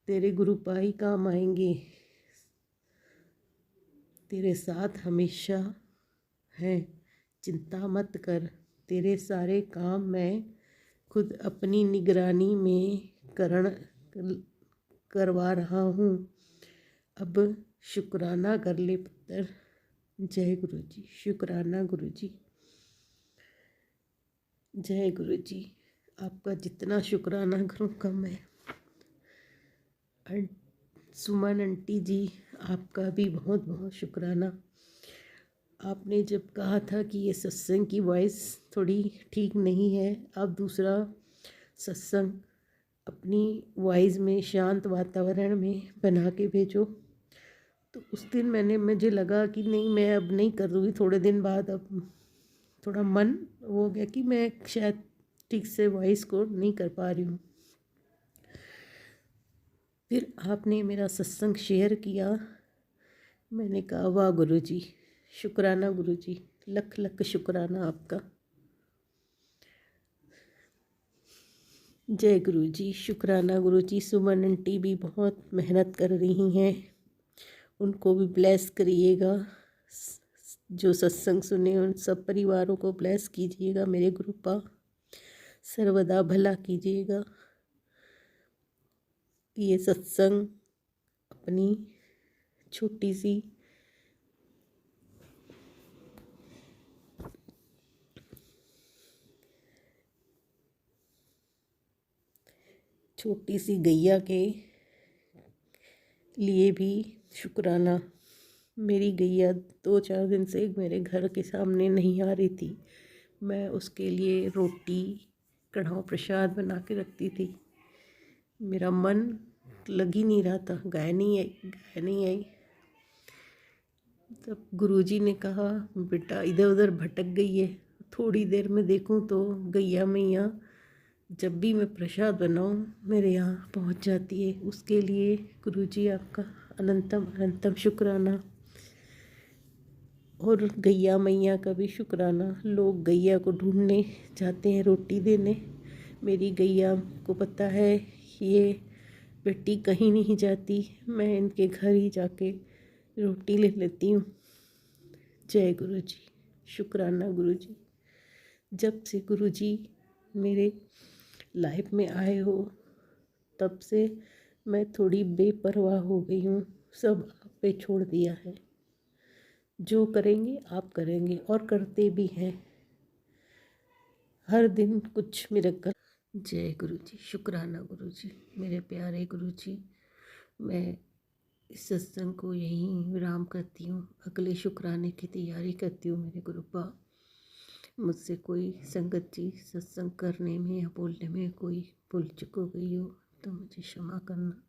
तेरे गुरुपाई काम आएंगे, तेरे साथ हमेशा हैं, चिंता मत कर, तेरे सारे काम मैं खुद अपनी निगरानी में करवा रहा हूँ। अब शुक्राना कर ले पुत्र। जय गुरु जी। शुक्राना गुरु जी। जय गुरु जी। आपका जितना शुक्राना करूँ कम है। सुमन आंटी जी, आपका भी बहुत बहुत शुक्राना। आपने जब कहा था कि ये सत्संग की वॉइस थोड़ी ठीक नहीं है, आप दूसरा सत्संग अपनी वॉइस में शांत वातावरण में बना के भेजो, तो उस दिन मुझे लगा कि नहीं, मैं अब नहीं कर दूँगी। थोड़े दिन बाद अब थोड़ा मन हो गया कि मैं शायद ठीक से वॉइस को नहीं कर पा रही हूँ। फिर आपने मेरा सत्संग शेयर किया। मैंने कहा वाह गुरु जी, शुक्राना गुरु जी, लख लख शुक्राना आपका। जय गुरु जी। शुक्राना गुरु जी। सुमन आंटी भी बहुत मेहनत कर रही हैं, उनको भी ब्लेस करिएगा। जो सत्संग सुने उन सब परिवारों को ब्लेस कीजिएगा। मेरे गुरुपा सर्वदा भला कीजिएगा। ये सत्संग अपनी छोटी सी गैया के लिए भी शुक्राना। मेरी गैया 2-4 दिन से मेरे घर के सामने नहीं आ रही थी। मैं उसके लिए रोटी कढ़ाऊ प्रसाद बना के रखती थी। मेरा मन लग ही नहीं रहा था, गाय नहीं आई। तब गुरुजी ने कहा बेटा इधर उधर भटक गई है, थोड़ी देर में देखूं तो गैया मैया जब भी मैं प्रसाद बनाऊं मेरे यहाँ पहुँच जाती है। उसके लिए गुरुजी आपका अनंतम अनंतम शुक्राना। और गैया मैया का भी शुक्राना। लोग गैया को ढूंढने जाते हैं रोटी देने। मेरी गैया को पता है ये बेटी कहीं नहीं जाती, मैं इनके घर ही जाके रोटी ले लेती हूँ। जय गुरु जी। शुक्राना गुरु जी। जब से गुरु जी मेरे लाइफ में आए हो तब से मैं थोड़ी बेपरवाह हो गई हूँ। सब आप पे छोड़ दिया है। जो करेंगे आप करेंगे और करते भी हैं। हर दिन कुछ मिरेकल। जय गुरु जी। शुक्राना गुरु जी। मेरे प्यारे गुरु जी, मैं इस सत्संग को यहीं विराम करती हूँ। अगले शुक्राने की तैयारी करती हूँ। मेरे गुरुपा, मुझसे कोई संगत जी सत्संग करने में या बोलने में कोई भूल चुक हो गई हो तो मुझे क्षमा करना।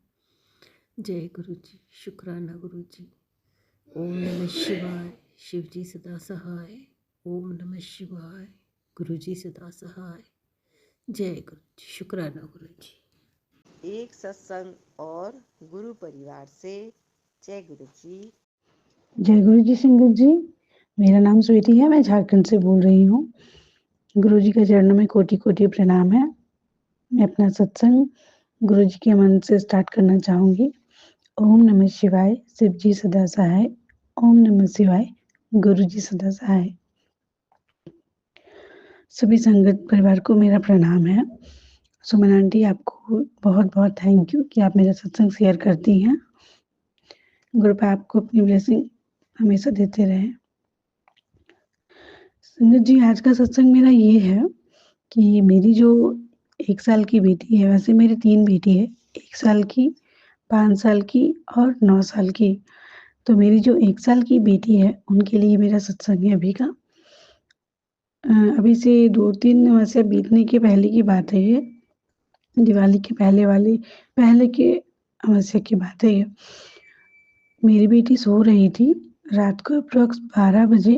जय गुरु जी। शुक्राना गुरु जी। ओम नमः शिवाय। शिव जी सदा सहाय। ओम नमः शिवाय। गुरु जी सदा सहाय। जय गुरु जी। शुक्राना गुरु जी। एक सत्संग और गुरु परिवार से जय गुरु जी। जय गुरु जी। संगत जी, मेरा नाम स्वीटी है, मैं झारखंड से बोल रही हूँ। गुरु जी के चरणों में कोटि कोटि प्रणाम है। मैं अपना सत्संग गुरु जी के मन से स्टार्ट करना चाहूँगी। ओम नमः शिवाय। शिव जी सदा सहाय। ओम नमः शिवाय। गुरु जी सदा सहाय। सभी संगत परिवार को मेरा प्रणाम है। सुमन आंटी, आपको बहुत बहुत थैंक यू कि आप मेरा सत्संग शेयर करती हैं। गुरु पे आपको अपनी ब्लेसिंग हमेशा देते रहे। संगत जी, आज का सत्संग मेरा ये है कि मेरी जो 1 साल की बेटी है, वैसे मेरी 3 बेटी है, 1 साल की, 5 साल की और 9 साल की। तो मेरी जो 1 साल की बेटी है उनके लिए मेरा सत्संग है अभी का। अभी से 2-3 अमावस्या बीतने के पहले की बात है ये। दिवाली के पहले के अमावस्या की बात है ये। मेरी बेटी सो रही थी, रात को अप्रॉक्स 12 बजे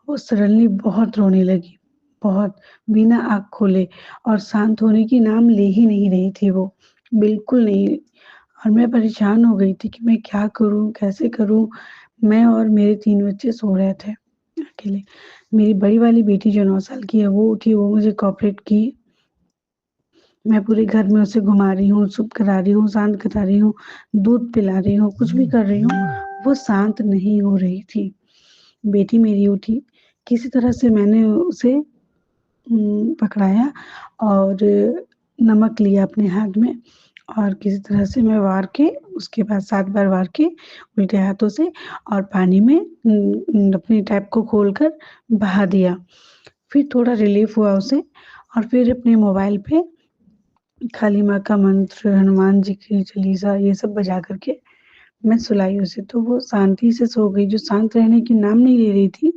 वो सडनली बहुत रोने लगी, बहुत, बिना आँख खोले, और शांत होने की नाम ले ही नहीं रही थी वो, बिल्कुल नहीं। और मैं परेशान हो गई थी कि मैं क्या करूँ, कैसे करूँ? मैं और मेरे 3 बच्चे सो रहे थे अकेले। मेरी बड़ी वाली बेटी जो 9 साल की है वो उठी, वो मुझे कोऑपरेट की। मैं पूरे घर में उसे घुमा रही हूँ, चुप करा रही हूँ, शांत करा रही हूँ, दूध पिला रही हूँ, कुछ भी कर रही हूँ, वो शांत नहीं हो रही थी। बेटी मेरी उठी, किसी तरह से मैंने उसे पकड़ाया और नमक लिया अपने हाथ में और किसी तरह से मैं वार के उसके बाद 7 बार वार के उल्टे हाथों से और पानी में अपनी टैप को खोलकर बहा दिया। फिर थोड़ा रिलीफ़ हुआ उसे और फिर अपने मोबाइल पे काली माँ का मंत्र, हनुमान जी की चालीसा ये सब बजा कर के मैं सुलाई उसे, तो वो शांति से सो गई। जो शांत रहने की नाम नहीं ले रही थी,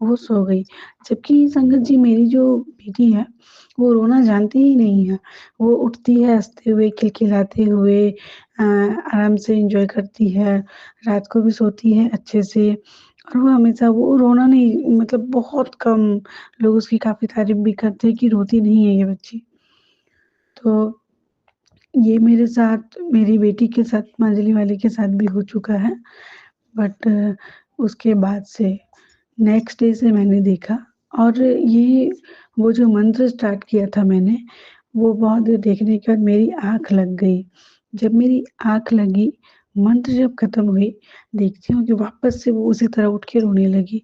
वो सो गई। जबकि संगत जी मेरी जो बेटी है, वो रोना जानती ही नहीं है। वो उठती है हँसते हुए, खिलखिलाते हुए आराम से एन्जॉय करती है, रात को भी सोती है अच्छे से और वो हमेशा वो रोना नहीं मतलब बहुत कम लोग उसकी काफ़ी तारीफ़ भी करते हैं कि रोती नहीं है ये बच्ची। तो ये मेरे साथ मेरी बेटी के साथ, मंझली वाली के साथ भी हो चुका है। बट उसके बाद से नेक्स्ट डे से मैंने देखा और ये वो जो मंत्र स्टार्ट किया था मैंने, वो बहुत देर देखने के बाद मेरी आँख लग गई। जब मेरी आँख लगी, मंत्र जब खत्म हुई, देखती हूँ कि वापस से वो उसी तरह उठ के रोने लगी।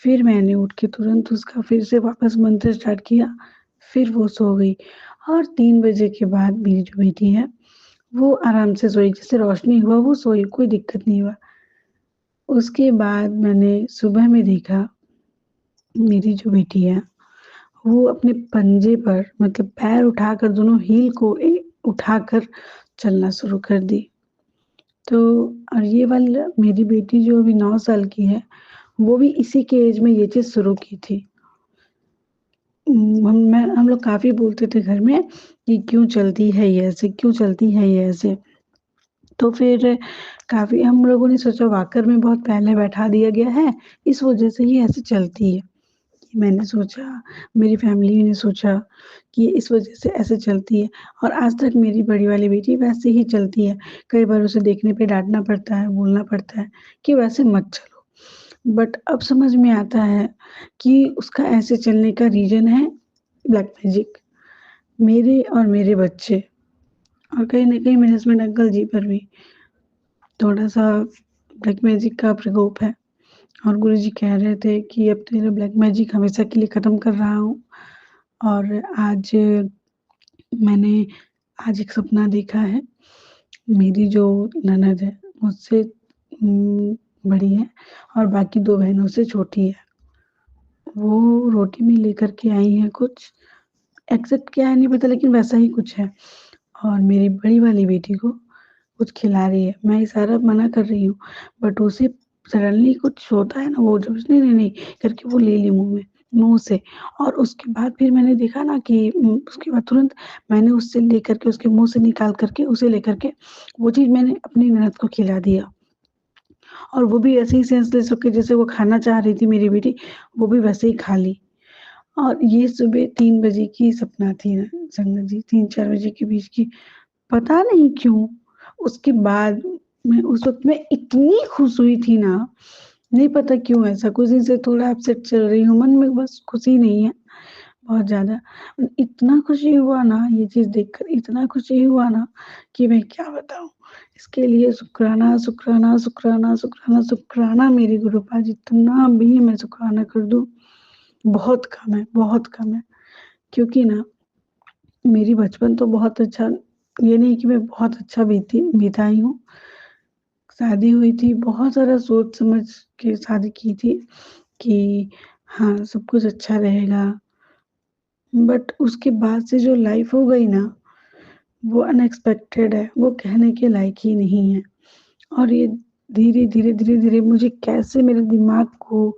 फिर मैंने उठ के तुरंत उसका फिर से वापस मंत्र स्टार्ट किया, फिर वो सो गई और 3 बजे के बाद मेरी जो बेटी है, वो आराम से सोई। जैसे रोशनी हुआ वो सोई, कोई दिक्कत नहीं हुआ। उसके बाद मैंने सुबह में देखा, मेरी जो बेटी है, वो अपने पंजे पर मतलब पैर उठाकर दोनों हील को उठाकर चलना शुरू कर दी। तो और ये वाली मेरी बेटी जो अभी 9 साल की है, वो भी इसी के ऐज में ये चीज़ शुरू की थी। हम लोग काफ़ी बोलते थे घर में कि क्यों चलती है ये ऐसे, क्यों चलती है ये ऐसे? तो फिर काफ़ी हम लोगों ने सोचा वॉकर में बहुत पहले बैठा दिया गया है, इस वज़ह से ये ऐसे चलती है। मैंने सोचा, मेरी फैमिली ने सोचा कि इस वज़ह से ऐसे चलती है और आज तक मेरी बड़ी वाली बेटी वैसे ही चलती है। कई बार उसे देखने पे डाँटना पड़ता है, बोलना पड़ता है कि वैसे मत चलो। बट अब समझ में आता है कि उसका ऐसे चलने का रीज़न है ब्लैक मैजिक। मेरे और मेरे बच्चे और कहीं न कहीं मेरे हस्बैंड अंकल जी पर भी थोड़ा-सा ब्लैक मैजिक का प्रकोप है और गुरुजी कह रहे थे कि अब तेरा ब्लैक मैजिक हमेशा के लिए ख़त्म कर रहा हूँ और आज मैंने आज एक सपना देखा है। मेरी जो ननद है मुझसे बड़ी है और बाकी 2 बहनों से छोटी है। वो रोटी में लेकर के आई हैं कुछ, एग्ज़ैक्ट क्या है नहीं पता लेकिन वैसा ही कुछ है और मेरी बड़ी वाली बेटी को कुछ खिला रही है। मैं इशारा मना कर रही हूँ बट उसे सडनली कुछ होता है ना वो जो नहीं, नहीं, नहीं करके वो ले ली मुँह में मुँह से और उसके बाद फिर मैंने देखा ना कि उसके बाद तुरंत मैंने उससे लेकर के उसके मुँह से निकाल कर के उसे लेकर के वो चीज़ मैंने अपनी ननद को खिला दिया। और वो भी ऐसे ही सेंसलेस होके जैसे वो खाना चाह रही थी मेरी बेटी, वो भी वैसे ही खा ली। और ये सुबह 3 बजे की सपना थी ना संगत जी, 3-4 बजे के बीच की। पता नहीं क्यों? उसके बाद मैं उस वक़्त मैं इतनी खुश हुई थी ना, नहीं पता क्यों ऐसा कुछ दिन से थोड़ा अपसेट चल रही हूँ, मन में बस खुशी नहीं है बहुत ज़्यादा। इतना खुशी हुआ ना ये चीज़ देखकर, इतना खुशी हुआ ना कि मैं क्या बताऊँ? इसके लिए शुक्राना, शुक्राना, शुक्राना, शुक्राना, शुक्राना मेरे गुरुपाद जितना भी मैं शुक्राना कर दूँ, बहुत कम है, बहुत कम है। क्योंकि ना मेरी बचपन तो बहुत अच्छा ये नहीं कि मैं बहुत अच्छा बिताई हूँ। शादी हुई थी, बहुत सारा सोच समझ के शादी की थी कि हाँ, सब कुछ अच्छा रहेगा। बट उसके बाद से जो लाइफ़ हो गई ना, वो अनएक्सपेक्टेड है, वो कहने के लायक ही नहीं है। और ये धीरे-धीरे, धीरे-धीरे मुझे कैसे मेरे दिमाग को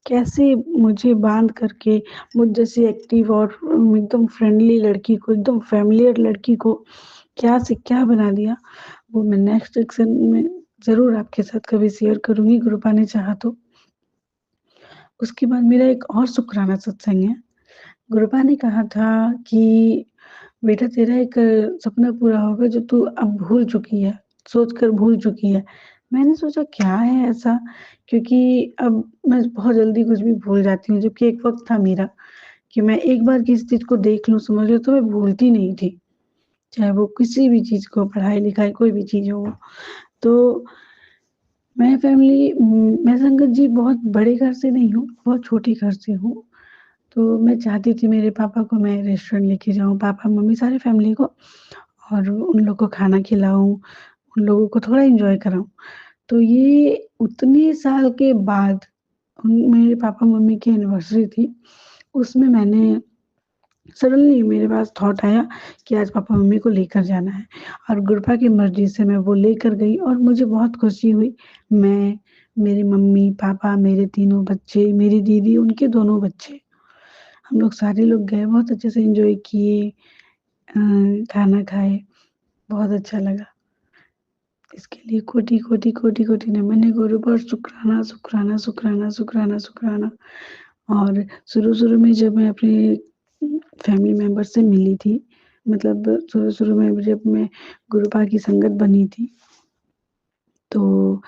कैसे मुझे बाँध करके मुझ जैसी एक्टिव और एकदम फ्रेंडली लड़की को, एकदम फ़ैमिलियर लड़की को क्या से क्या बना दिया, वो मैं नेक्स्ट सेक्शन में ज़रूर आपके साथ कभी शेयर करूँगी, कृपा ने चाहा तो। उसके बाद मेरा एक और शुकराना सत्संग है। गुरुपा ने कहा था कि बेटा तेरा एक सपना पूरा होगा जो तू अब भूल चुकी है, सोच कर भूल चुकी है। मैंने सोचा क्या है ऐसा? क्योंकि अब मैं बहुत जल्दी कुछ भी भूल जाती हूँ, जबकि एक वक़्त था मेरा कि मैं एक बार किसी चीज़ को देख लूँ, समझ लूँ तो मैं भूलती नहीं थी। चाहे वो किसी भी चीज़ को पढ़ाई-लिखाई कोई भी चीज़ हो। तो मैं संगत जी बहुत बड़े घर से नहीं हूँ, बहुत छोटे घर से हूँ। तो मैं चाहती थी मेरे पापा को मैं रेस्टोरेंट लेके जाऊँ, पापा-मम्मी सारी फैमिली को और उन लोग को खाना खिलाऊँ, उन लोगों को थोड़ा एन्जॉय कराऊँ। तो ये उतने साल के बाद मेरे पापा-मम्मी की एनिवर्सरी थी, उसमें मैंने सडनली मेरे पास थॉट आया कि आज पापा-मम्मी को लेकर जाना है और गुरपा की मर्ज़ी से मैं वो लेकर गई और मुझे बहुत खुशी हुई। मैं, मेरी मम्मी, पापा, मेरे तीनों बच्चे, मेरी दीदी, उनके दोनों बच्चे, हम लोग सारे लोग गए, बहुत अच्छे से एन्जॉय किए खाना खाए, बहुत अच्छा लगा। इसके लिए कोटि-कोटि, कोटि-कोटि नमन है गुरु पर शुक्राना, शुक्राना, शुक्राना, शुक्राना, शुक्राना। और शुरू-शुरू में जब मैं अपने फैमिली मेंबर से मिली थी, मतलब शुरू-शुरू में जब मैं गुरुपा की संगत बनी थी, तो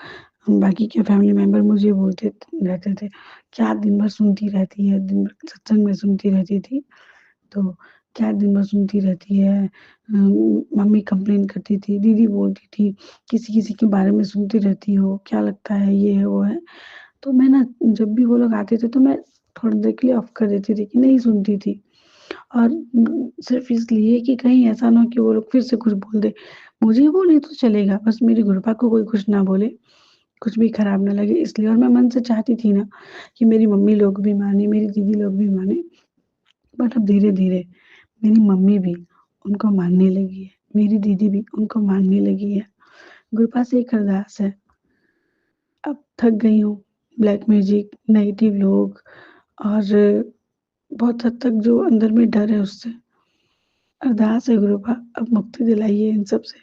बाकी के फैमिली मेंबर मुझे बोलते रहते थे, "क्या दिन भर सुनती रहती है, दिन भर सत्संग में सुनती रहती थी।" तो क्या दिन भर सुनती रहती है। मम्मी कंप्लेन करती थी, दीदी बोलती थी, किसी-किसी के बारे में सुनती रहती हो, क्या लगता है, ये है, वो है। तो मैं ना जब भी वो लोग आते थे तो मैं थोड़ी देर के लिए ऑफ कर देती थी कि नहीं सुनती थी और सिर्फ़ इसलिए कि कहीं ऐसा ना हो कि वो लोग फिर से कुछ बोल दें। मुझे बोले तो चलेगा, बस मेरी गुरपा को कोई कुछ ना बोले, कुछ भी खराब ना लगे इसलिए और मैं मन से चाहती थी ना कि मेरी मम्मी लोग भी माने, मेरी दीदी लोग भी माने। बट अब धीरे-धीरे मेरी मम्मी भी उनको मानने लगी है, मेरी दीदी भी उनको मानने लगी है। गुरपा से एक अरदास है, अब थक गई हूँ, ब्लैक मैजिक, नेगेटिव लोग और बहुत हद तक जो अंदर में डर है उससे। अरदास है गुरबा अब मुक्ति दिलाइए इन सब से,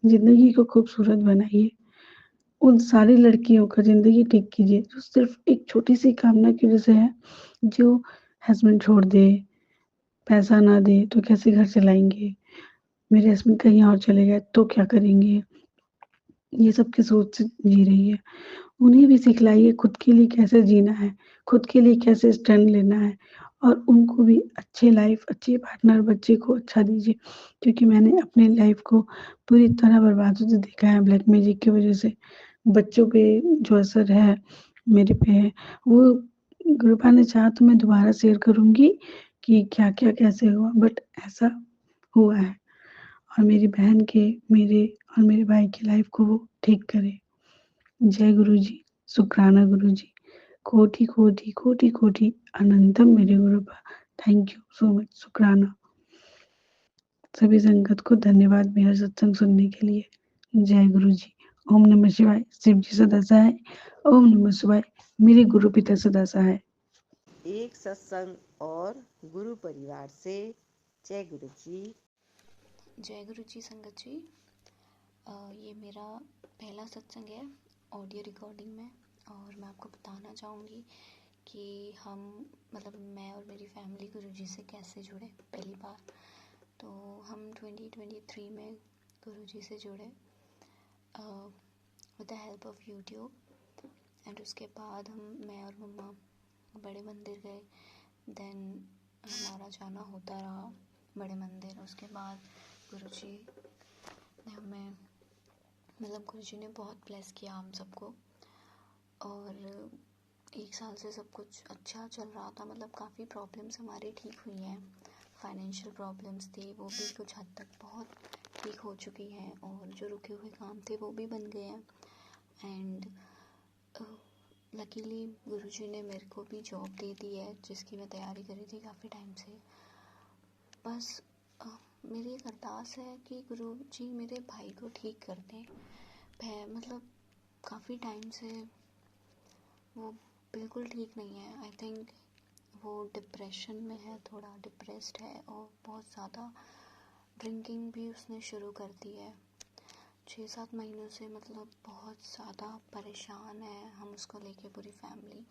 ज़िंदगी को खूबसूरत बनाइए। उन सारी लड़कियों का ज़िंदगी ठीक कीजिए जो सिर्फ़ एक छोटी-सी कामना की वजह से है, जो हस्बैंड छोड़ दे, पैसा ना दे तो कैसे घर चलाएँगे? मेरे हस्बैंड कहीं और चले गए तो क्या करेंगे? ये सब की सोच से जी रही है। उन्हें भी सिखलाइए खुद के लिए कैसे जीना है, खुद के लिए कैसे स्टैंड लेना है और उनको भी अच्छी लाइफ़, अच्छे पार्टनर, बच्चे को अच्छा दीजिए। क्योंकि मैंने अपनी लाइफ़ को पूरी तरह बर्बाद होते देखा है ब्लैक मैजिक की वज़ह से। बच्चों पे जो असर है, मेरे पे है, वो गुरु ने चाहा तो मैं दोबारा शेयर करूँगी कि क्या-क्या कैसे हुआ बट ऐसा हुआ है और मेरी बहन के, मेरे और मेरे भाई की लाइफ़ को वो ठीक करे। जय गुरुजी, शुक्राना गुरुजी, कोटि, कोटि, कोटि, कोटि अनंतम मेरे गुरुपा। थैंक यू सो मच, शुक्राना। सभी संगत को धन्यवाद मेरा सत्संग सुनने के लिए। जय गुरुजी। ओम नमः शिवाय, शिव जी सदा सहाय। ओम नमः शिवाय, मेरे गुरु पिता सदा सहाय। एक सत्संग और गुरु परिवार से जय गुरु जी। जय गुरु जी संगत जी। ये मेरा पहला सत्संग है ऑडियो रिकॉर्डिंग में और मैं आपको बताना चाहूँगी कि हम मतलब मैं और मेरी फैमिली गुरु जी से कैसे जुड़े पहली बार। तो हम 2023 में गुरु जी से जुड़े with the help of YouTube and उसके बाद मैं और मम्मा बड़े मंदिर गए। देन हमारा जाना होता रहा बड़े मंदिर। उसके बाद गुरु जी ने हमें मतलब गुरु जी ने बहुत ब्लेस किया हम सबको और 1 साल से सब कुछ अच्छा चल रहा था। मतलब काफ़ी प्रॉब्लम्स हमारी ठीक हुई हैं। फाइनेंशियल प्रॉब्लम्स थी वो भी कुछ हद तक बहुत ठीक हो चुकी हैं और जो रुके हुए काम थे वो भी बन गए हैं। एंड लकीली गुरुजी ने मेरे को भी जॉब दे दी है जिसकी मैं तैयारी कर रही थी काफ़ी टाइम से। बस मेरी एक अरदास है कि गुरुजी मेरे भाई को ठीक कर दें। मतलब काफ़ी टाइम से वो बिल्कुल ठीक नहीं है। आई थिंक वो डिप्रेशन में है, थोड़ा डिप्रेस्ड है और बहुत ज़्यादा ड्रिंकिंग भी उसने शुरू कर दी है 6-7 महीनों से। मतलब बहुत ज़्यादा परेशान है हम उसको लेके पूरी फैमिली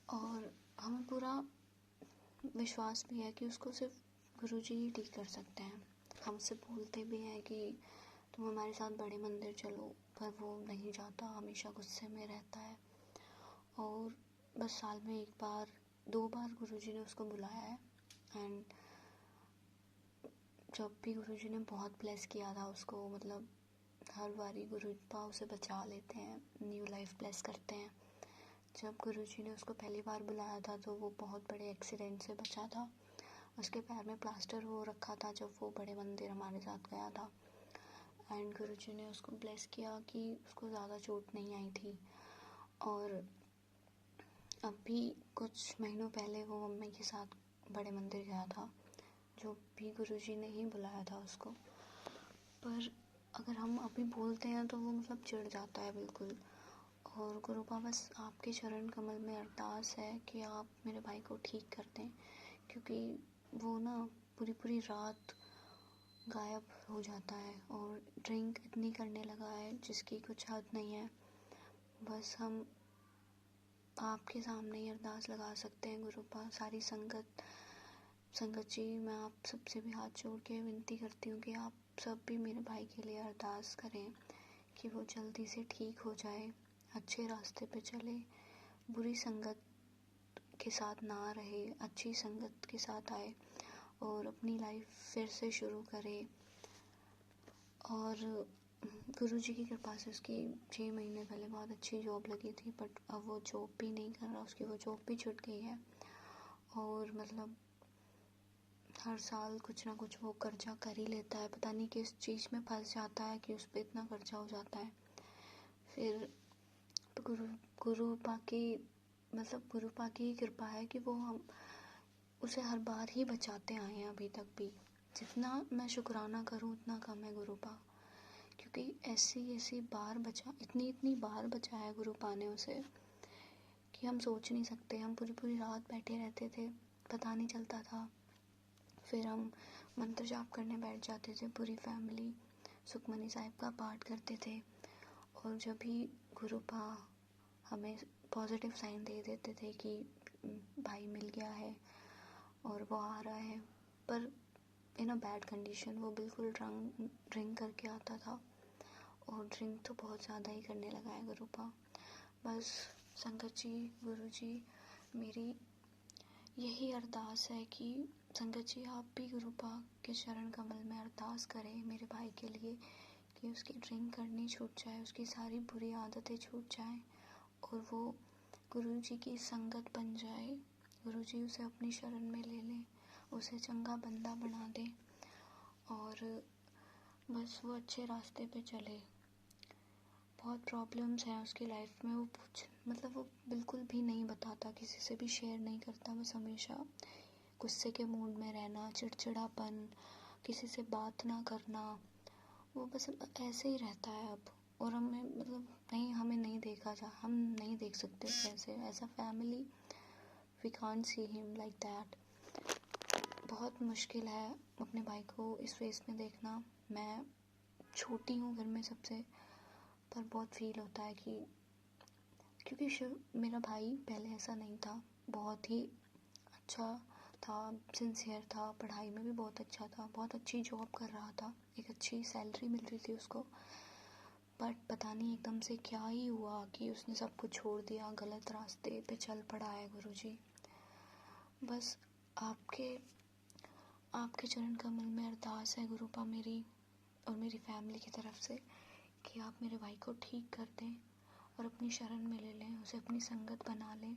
और हमें पूरा विश्वास भी है कि उसको सिर्फ गुरुजी ही ठीक कर सकते हैं। हमसे बोलते भी हैं कि तुम हमारे साथ बड़े मंदिर चलो, पर वो नहीं जाता, हमेशा गुस्से में रहता है। और बस साल में 1 बार 2 बार गुरुजी ने उसको बुलाया है। एंड जब भी गुरुजी ने बहुत ब्लेस किया था उसको, मतलब हर बारी गुरुपा उसे बचा लेते हैं, न्यू लाइफ ब्लेस करते हैं। जब गुरुजी ने उसको पहली बार बुलाया था तो वो बहुत बड़े एक्सीडेंट से बचा था। उसके पैर में प्लास्टर हो रखा था जब वो बड़े मंदिर हमारे साथ गया था। एंड गुरुजी ने उसको ब्लेस किया कि उसको ज़्यादा चोट नहीं आई थी। और अभी कुछ महीनों पहले वो मम्मी के साथ बड़े मंदिर गया था, जो भी गुरुजी ने ही बुलाया था उसको। पर अगर हम अभी बोलते हैं तो वो मतलब चिढ़ जाता है बिल्कुल। और गुरुपा बस आपके चरण कमल में अरदास है कि आप मेरे भाई को ठीक कर दें, क्योंकि वो ना पूरी रात गायब हो जाता है और ड्रिंक इतनी करने लगा है जिसकी कुछ हद नहीं है। बस हम आपके सामने ही अरदास लगा सकते हैं गुरुपा। सारी संगत जी, मैं आप सबसे भी हाथ जोड़ के विनती करती हूँ कि आप सब भी मेरे भाई के लिए अरदास करें कि वो जल्दी से ठीक हो जाए, अच्छे रास्ते पे चले, बुरी संगत के साथ ना रहे, अच्छी संगत के साथ आए और अपनी लाइफ फिर से शुरू करे। और गुरुजी की कृपा से उसकी 6 महीने पहले बहुत अच्छी जॉब लगी थी, बट अब वो जॉब भी नहीं कर रहा, उसकी वो जॉब भी छूट गई है। और मतलब हर साल कुछ ना कुछ वो कर्जा कर ही लेता है, पता नहीं किस चीज़ में फंस जाता है कि उस पर इतना कर्जा हो जाता है। फिर गुरुपा की कृपा है कि वो हम उसे हर बार ही बचाते आए हैं अभी तक भी। जितना मैं शुक्राना करूं उतना कम है गुरुपा, क्योंकि ऐसी बार बचा, इतनी बार बचाया गुरुपा ने उसे कि हम सोच नहीं सकते। हम पूरी रात बैठे रहते थे, पता नहीं चलता था। फिर हम मंत्र जाप करने बैठ जाते थे पूरी फैमिली, सुखमनी साहिब का पाठ करते थे। और जब भी गुरुपा हमें पॉजिटिव साइन दे देते थे कि भाई मिल गया है और वो आ रहा है, पर इन अ बैड कंडीशन, वो बिल्कुल ड्रिंक करके आता था। और ड्रिंक तो बहुत ज़्यादा ही करने लगा है गुरुपा। बस संगत जी, गुरु जी, मेरी यही अरदास है कि संगत जी आप भी गुरुपा के चरण कमल में अरदास करें मेरे भाई के लिए कि उसकी ड्रिंक करनी छूट जाए, उसकी सारी बुरी आदतें छूट जाएं और वो गुरु जी की संगत बन जाए। गुरु जी उसे अपनी शरण में ले लें, उसे चंगा बंदा बना दें और बस वो अच्छे रास्ते पे चले। बहुत प्रॉब्लम्स हैं उसकी लाइफ में, वो बिल्कुल भी नहीं बताता, किसी से भी शेयर नहीं करता, बस हमेशा गुस्से के मूड में रहना, चिड़चिड़ापन, किसी से बात ना करना, वो बस ऐसे ही रहता है अब। और हमें नहीं देखा जा, हम नहीं देख सकते कैसे ऐसा family, we can't see him like that. बहुत मुश्किल है अपने भाई को इस फेस में देखना। मैं छोटी हूँ घर में सबसे, पर बहुत फील होता है कि क्योंकि मेरा भाई पहले ऐसा नहीं था, बहुत ही अच्छा था, सिंसियर था, पढ़ाई में भी बहुत अच्छा था, बहुत अच्छी जॉब कर रहा था, एक अच्छी सैलरी मिल रही थी उसको। बट पता नहीं एकदम से क्या ही हुआ कि उसने सब कुछ छोड़ दिया, गलत रास्ते पे चल पड़ा है। गुरुजी बस आपके चरण कमल में अरदास है गुरुपा मेरी और मेरी फैमिली की तरफ से कि आप मेरे भाई को ठीक कर दें और अपनी शरण में ले लें, उसे अपनी संगत बना लें।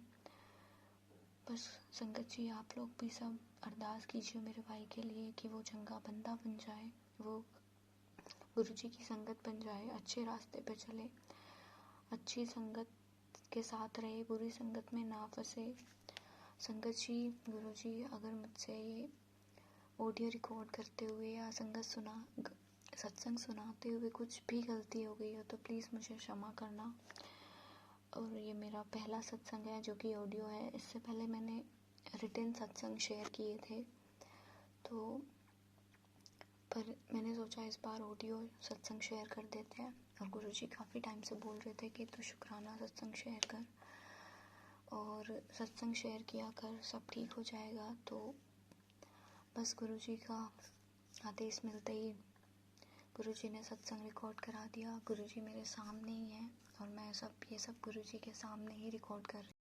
बस संगत जी आप लोग भी सब अरदास कीजिए मेरे भाई के लिए कि वो चंगा बंदा बन जाए, वो गुरु जी की संगत बन जाए, अच्छे रास्ते पे चले, अच्छी संगत के साथ रहे, बुरी संगत में ना फंसे। संगत जी, गुरु जी अगर मुझसे ये ऑडियो रिकॉर्ड करते हुए या सत्संग सुनाते हुए कुछ भी गलती हो गई हो तो प्लीज़ मुझे क्षमा करना। और ये मेरा पहला सत्संग है जो कि ऑडियो है, इससे पहले मैंने रिटन सत्संग शेयर किए थे, तो पर मैंने सोचा इस बार ऑडियो सत्संग शेयर कर देते हैं। और गुरुजी काफ़ी टाइम से बोल रहे थे कि तू शुक्राना सत्संग शेयर कर, और सत्संग शेयर किया कर, सब ठीक हो जाएगा। तो बस गुरुजी का आदेश मिलते ही गुरुजी ने सत्संग रिकॉर्ड करा दिया। गुरुजी मेरे सामने ही हैं और मैं ये सब गुरुजी के सामने ही रिकॉर्ड कर रही हूँ।